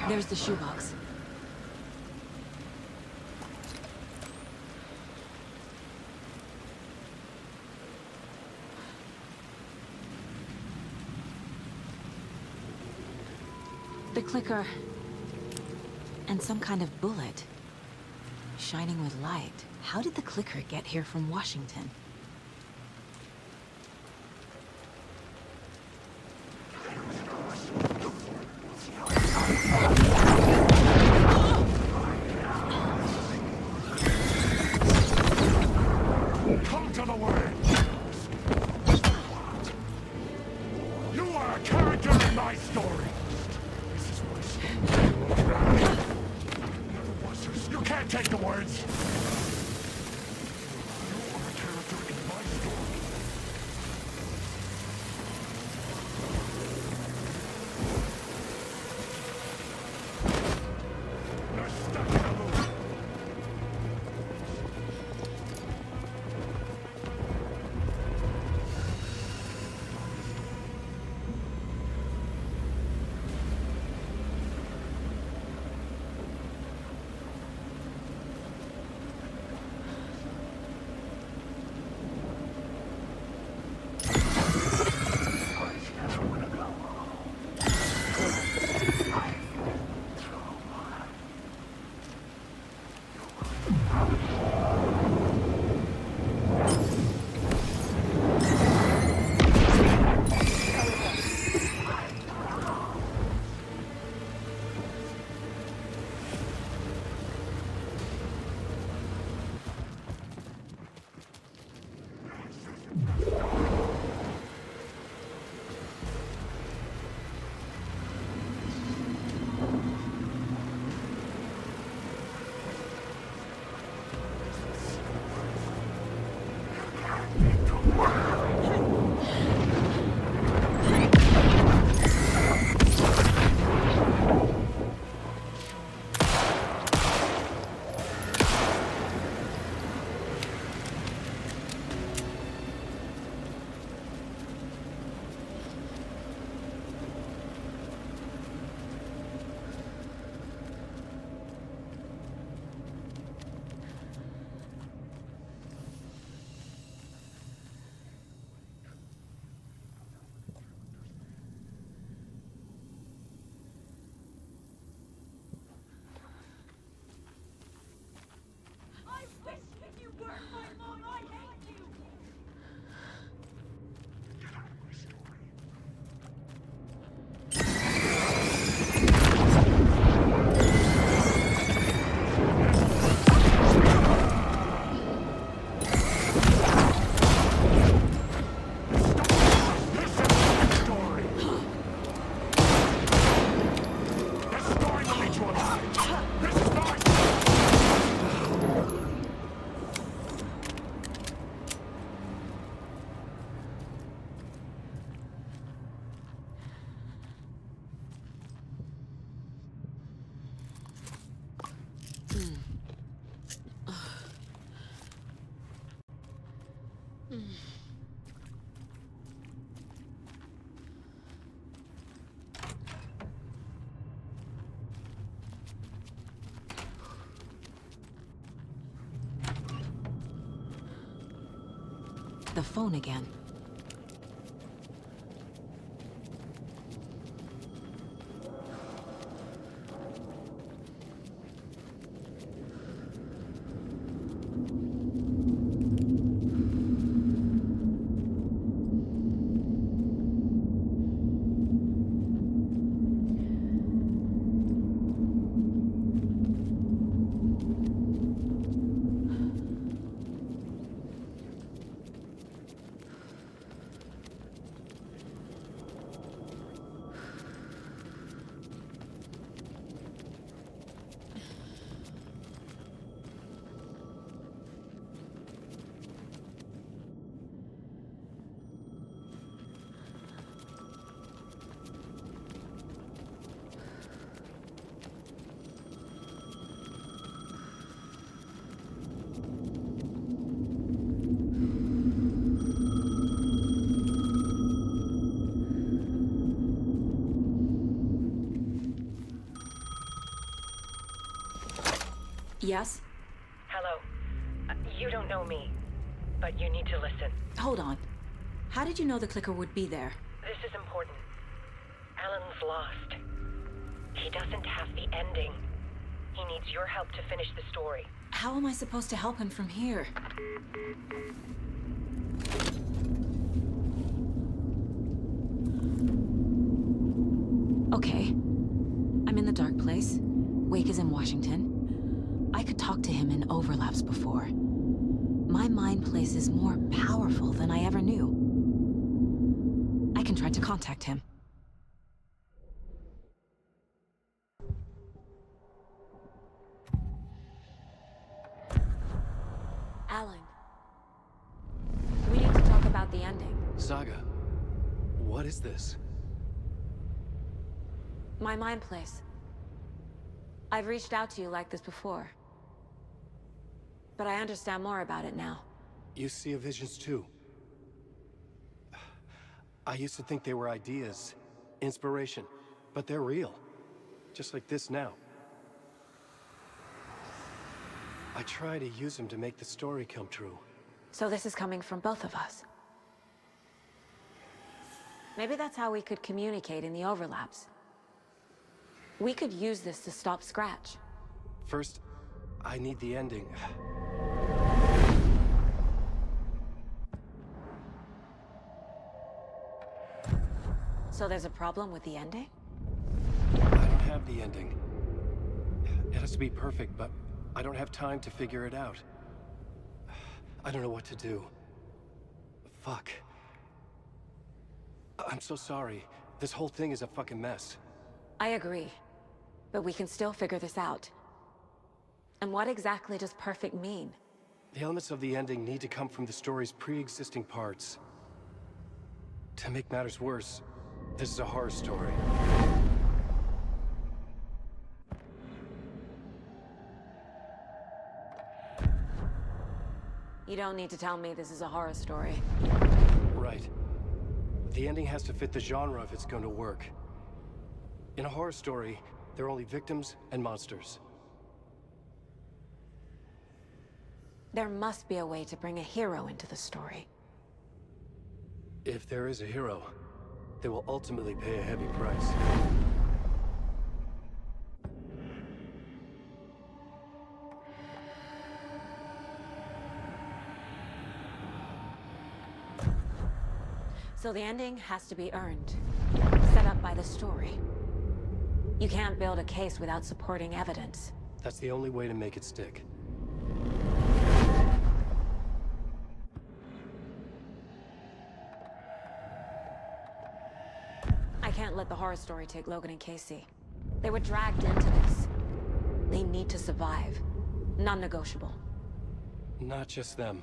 There's the shoebox. The clicker. And some kind of bullet. Shining with light. How did the clicker get here from Washington? Come to the word! You are a character in my story! This is my story. You can't take the words! You are a character in my story. You're stuck in a loop. the phone again. Yes? Hello. You don't know me, but you need to listen. Hold on. How did you know the clicker would be there? This is important. Alan's lost. He doesn't have the ending. He needs your help to finish the story. How am I supposed to help him from here? Okay. I'm in the dark place. Wake is in Washington. I could talk to him in overlaps before. My mind place is more powerful than I ever knew. I can try to contact him. Alan. We need to talk about the ending. Saga, what is this? My mind place. I've reached out to you like this before. But I understand more about it now. You see visions too. I used to think they were ideas, inspiration, but they're real. Just like this now. I try to use them to make the story come true. So this is coming from both of us. Maybe that's how we could communicate in the overlaps. We could use this to stop Scratch. First, I need the ending. So there's a problem with the ending? I don't have the ending. It has to be perfect, but I don't have time to figure it out. I don't know what to do. Fuck. I'm so sorry. This whole thing is a fucking mess. I agree. But we can still figure this out. And what exactly does perfect mean? The elements of the ending need to come from the story's pre-existing parts. To make matters worse, this is a horror story. You don't need to tell me this is a horror story. Right. The ending has to fit the genre if it's going to work. In a horror story, there are only victims and monsters. There must be a way to bring a hero into the story. If there is a hero, they will ultimately pay a heavy price. So the ending has to be earned, set up by the story. You can't build a case without supporting evidence. That's the only way to make it stick. I can't let the horror story take Logan and Casey. They were dragged into this. They need to survive. Non-negotiable. Not just them.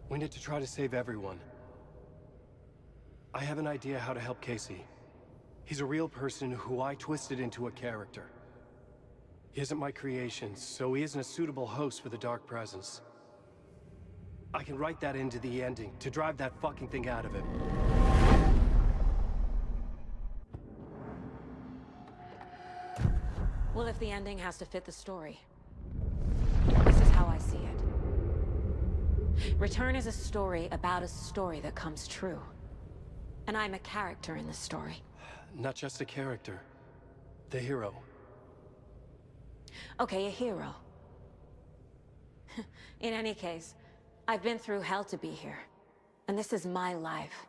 We need to try to save everyone. I have an idea how to help Casey. He's a real person who I twisted into a character. He isn't my creation, so he isn't a suitable host for the Dark Presence. I can write that into the ending to drive that fucking thing out of him. Well, if the ending has to fit the story, this is how I see it. Return is a story about a story that comes true. And I'm a character in the story. Not just a character. The hero. Okay, a hero. In any case, I've been through hell to be here. And this is my life.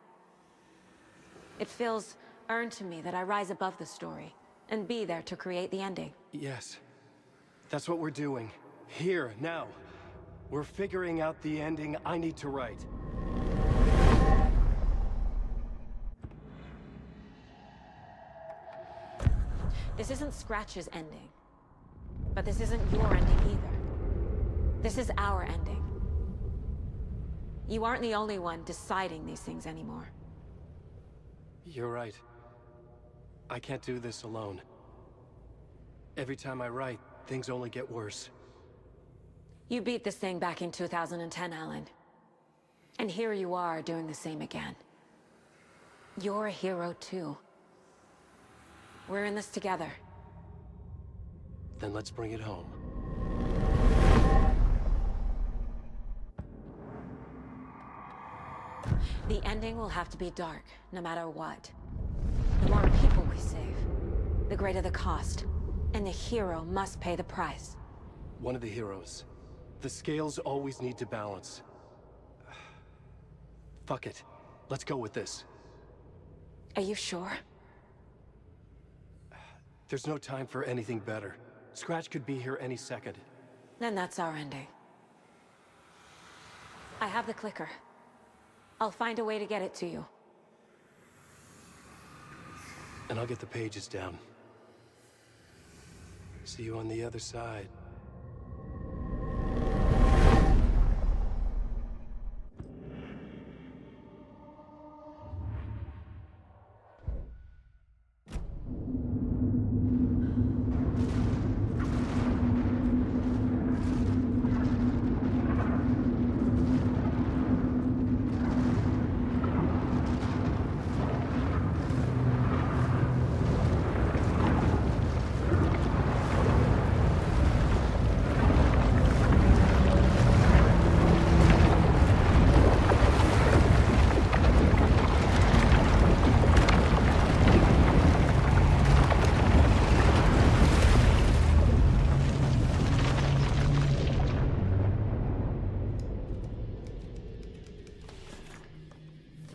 It feels earned to me that I rise above the story and be there to create the ending. Yes. That's what we're doing. Here, now. We're figuring out the ending I need to write. This isn't Scratch's ending. But this isn't your ending either. This is our ending. You aren't the only one deciding these things anymore. You're right. I can't do this alone. Every time I write, things only get worse. You beat this thing back in 2010, Alan. And here you are doing the same again. You're a hero too. We're in this together. Then let's bring it home. The ending will have to be dark, no matter what. The more people we save, the greater the cost. And the hero must pay the price. One of the heroes. The scales always need to balance. Fuck it. Let's go with this. Are you sure? There's no time for anything better. Scratch could be here any second. Then that's our ending. I have the clicker. I'll find a way to get it to you. And I'll get the pages down. See you on the other side.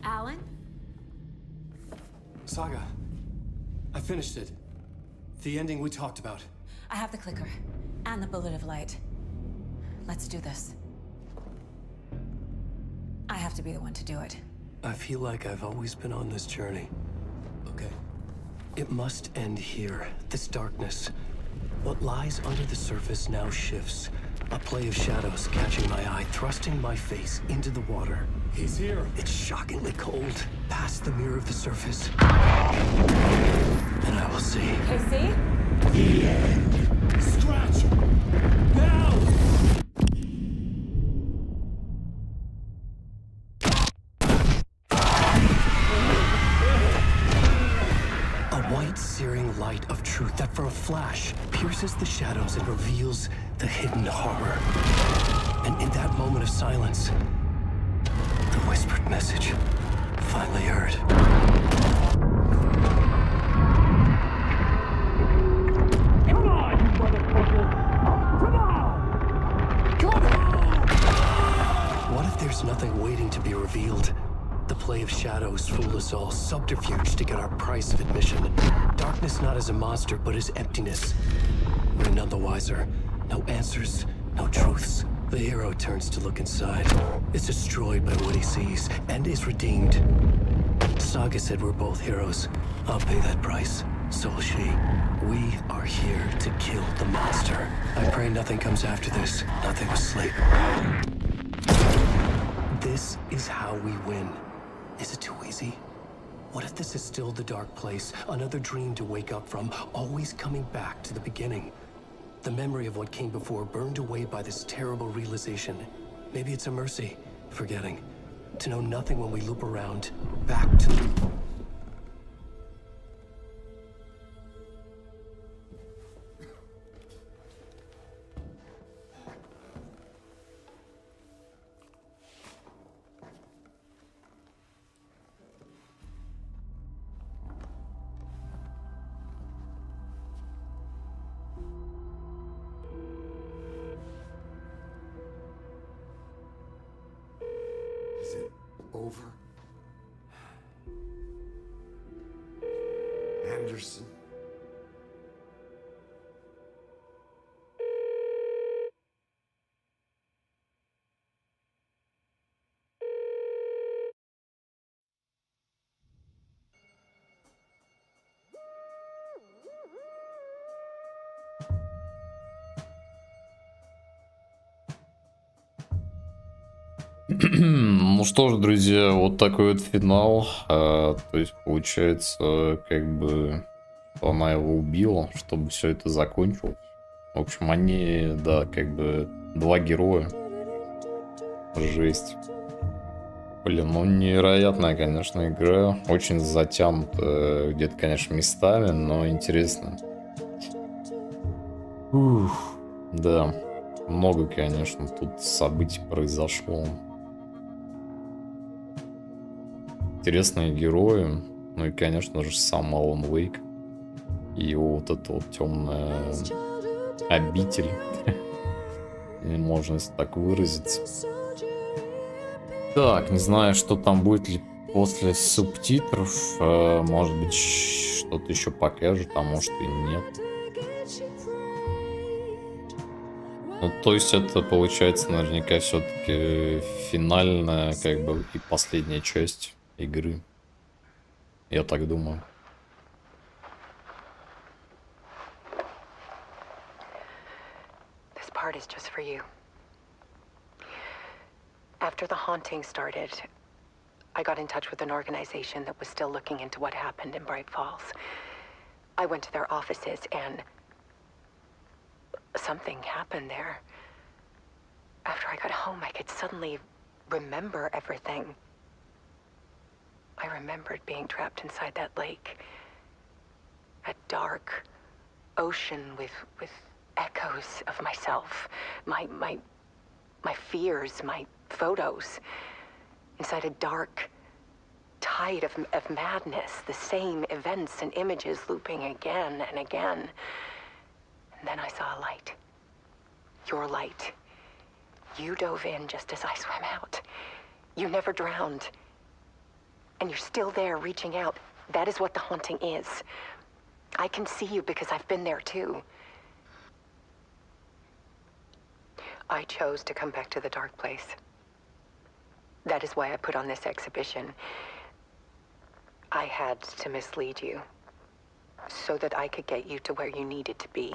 Alan? Saga, I finished it. The ending we talked about. I have the clicker. And the bullet of light. Let's do this. I have to be the one to do it. I feel like I've always been on this journey. Okay. It must end here. This darkness. What lies under the surface now shifts. A play of shadows catching my eye, thrusting my face into the water. He's here. It's shockingly cold. Past the mirror of the surface. And I will see. KC? The end. Scratch! Now! A white, searing light of truth that for a flash pierces the shadows and reveals the hidden horror. And in that moment of silence, the whispered message finally heard. Come on, you motherfucker! Come on! Come on! What if there's nothing waiting to be revealed? The play of shadows fool us all, subterfuge to get our price of admission. Darkness not as a monster, but as emptiness. We're none the wiser. No answers, no truths. The hero turns to look inside. Is destroyed by what he sees, and is redeemed. Saga said we're both heroes. I'll pay that price. So will she. We are here to kill the monster. I pray nothing comes after this. Nothing but sleep. This is how we win. Is it too easy? What if this is still the dark place? Another dream to wake up from, always coming back to the beginning. The memory of what came before burned away by this terrible realization. Maybe it's a mercy, forgetting. To know nothing when we loop around, back to the... over. Anderson. Ну что ж, друзья, вот такой вот финал. То есть получается, как бы она его убила, чтобы все это закончилось. В общем, они, да, как бы два героя. Жесть. Блин, ну невероятная, конечно, игра. Очень затянута где-то, конечно, местами, но интересно. Ух, да, много, конечно, тут событий произошло. Интересные герои. Ну и, конечно же, сам Алан Вейк. И его вот эта вот темная обитель. Можно, если так выразиться. Так, не знаю, что там будет ли после субтитров. Может быть, что-то еще покажет, а может и нет. Ну, то есть это получается наверняка все-таки финальная, как бы, и последняя часть игры. Я так думаю. This part is just for you. After the haunting started, I got in touch with an organization that was still looking into what happened in Bright Falls. I went to their offices and something happened there. After I got home, I could suddenly remember everything. I remembered being trapped inside that lake. A dark ocean with echoes of myself. My fears, my photos. Inside a dark tide of madness. The same events and images looping again and again. And then I saw a light. Your light. You dove in just as I swam out. You never drowned. And you're still there reaching out. That is what the haunting is. I can see you because I've been there too. I chose to come back to the dark place. That is why I put on this exhibition. I had to mislead you so that I could get you to where you needed to be.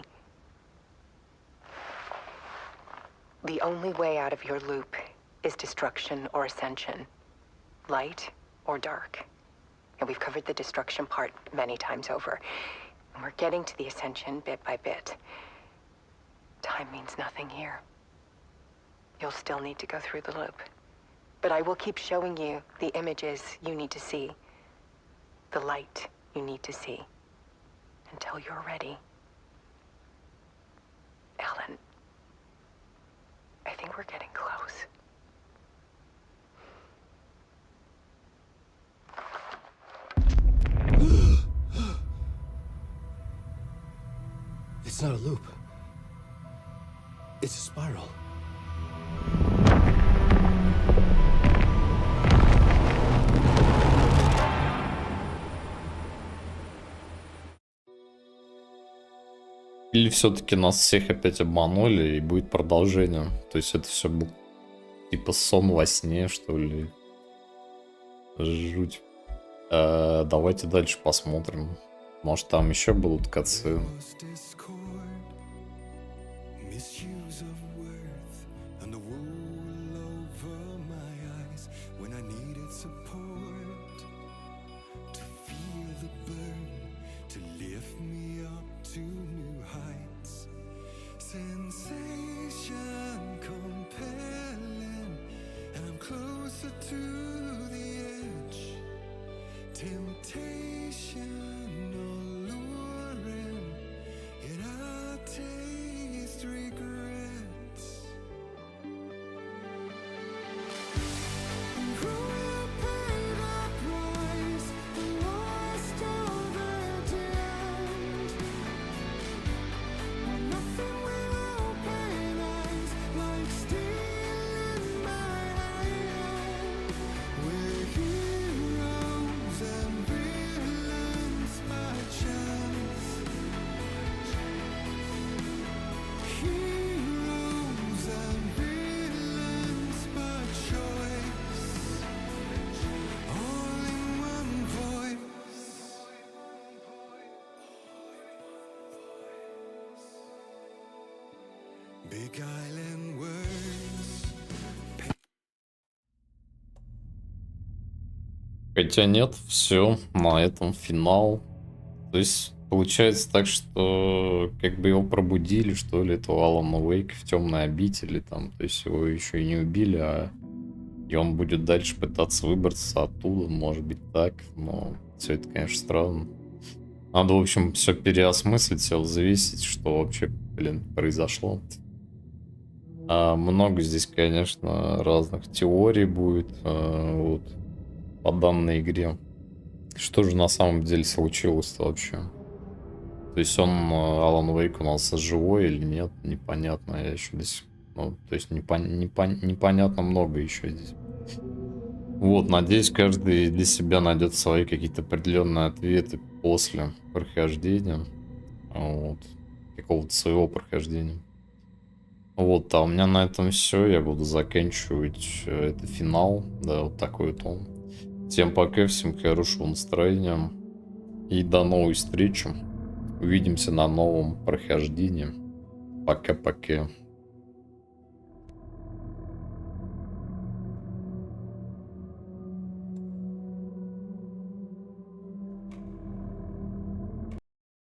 The only way out of your loop is destruction or ascension. Light or dark. And we've covered the destruction part many times over. And we're getting to the ascension bit by bit. Time means nothing here. You'll still need to go through the loop. But I will keep showing you the images you need to see. The light you need to see. Until you're ready. Alan, I think we're getting close. It's not a loop. It's a spiral. Или все-таки нас всех опять обманули и будет продолжение. То есть это все был типа сон во сне, что ли. Жуть. Давайте дальше посмотрим. Может, там еще будут катсцены. Хотя нет, все, на этом финал. То есть получается так, что как бы его пробудили, что ли, этого Алана Вейка в темной обители там. То есть его еще и не убили, и он будет дальше пытаться выбраться оттуда, может быть так. Но все это, конечно, странно. Надо, в общем, все переосмыслить, все взвесить, что вообще, блин, произошло. Много здесь, конечно, разных теорий будет вот, по данной игре. Что же на самом деле случилось-то вообще? То есть он, Алан Вейк, у нас живой или нет, непонятно. Я еще здесь, ну, то есть непонятно много еще здесь. Вот, надеюсь, каждый для себя найдет свои какие-то определенные ответы после прохождения. Вот, какого-то своего прохождения. Вот, а у меня на этом все. Я буду заканчивать это финал. Да, вот такой вот он. Всем пока, всем хорошего настроения. И до новой встречи. Увидимся на новом прохождении. Пока-пока.